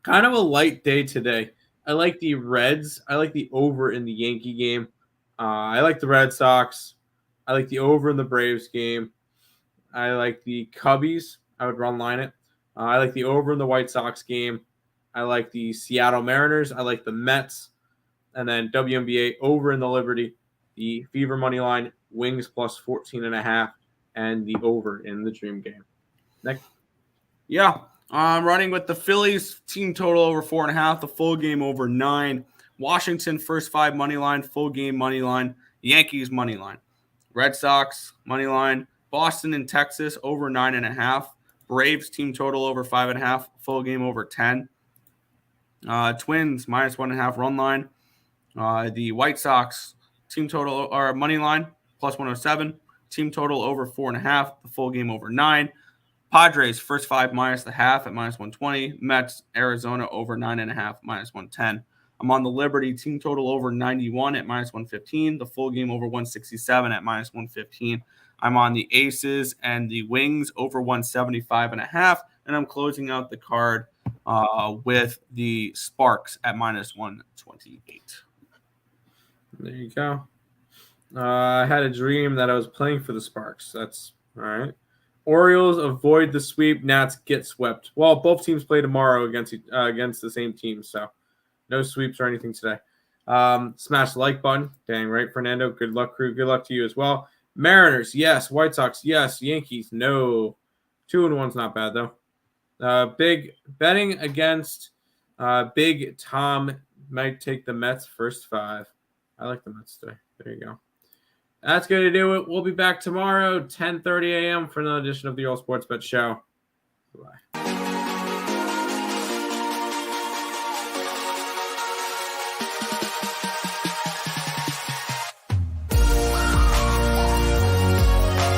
Kind of a light day today. I like the Reds. I like the over in the Yankee game. I like the Red Sox. I like the over in the Braves game. I like the Cubbies. I would run line it. I like the over in the White Sox game. I like the Seattle Mariners. I like the Mets. And then WNBA over in the Liberty. The Fever money line, Wings plus 14.5, and the over in the Dream game. Nick? Yeah. I'm running with the Phillies team total over 4.5, the full game over 9. Washington first 5 money line, full game money line. Yankees money line. Red Sox money line. Boston and Texas over 9.5. Braves team total over 5.5, full game over 10. Twins minus 1.5 run line. The White Sox team total or money line plus 107. Team total over 4.5, the full game over 9. Padres first 5 minus the half at minus 120. Mets Arizona over 9.5 minus 110. I'm on the Liberty team total over 91 at minus 115. The full game over 167 at minus 115. I'm on the Aces and the Wings over 175.5. And I'm closing out the card with the Sparks at minus 128. There you go. I had a dream that I was playing for the Sparks. That's all right. Orioles avoid the sweep. Nats get swept. Well, both teams play tomorrow against the same team, so no sweeps or anything today. Smash the like button. Dang right, Fernando. Good luck, crew. Good luck to you as well. Mariners, yes. White Sox, yes. Yankees, no. 2-1's not bad though. Big betting against Big Tom might take the Mets first 5. I like the Mets today. There you go. That's going to do it. We'll be back tomorrow, 10:30 a.m. for another edition of the Earle Sports Bet Show. Bye.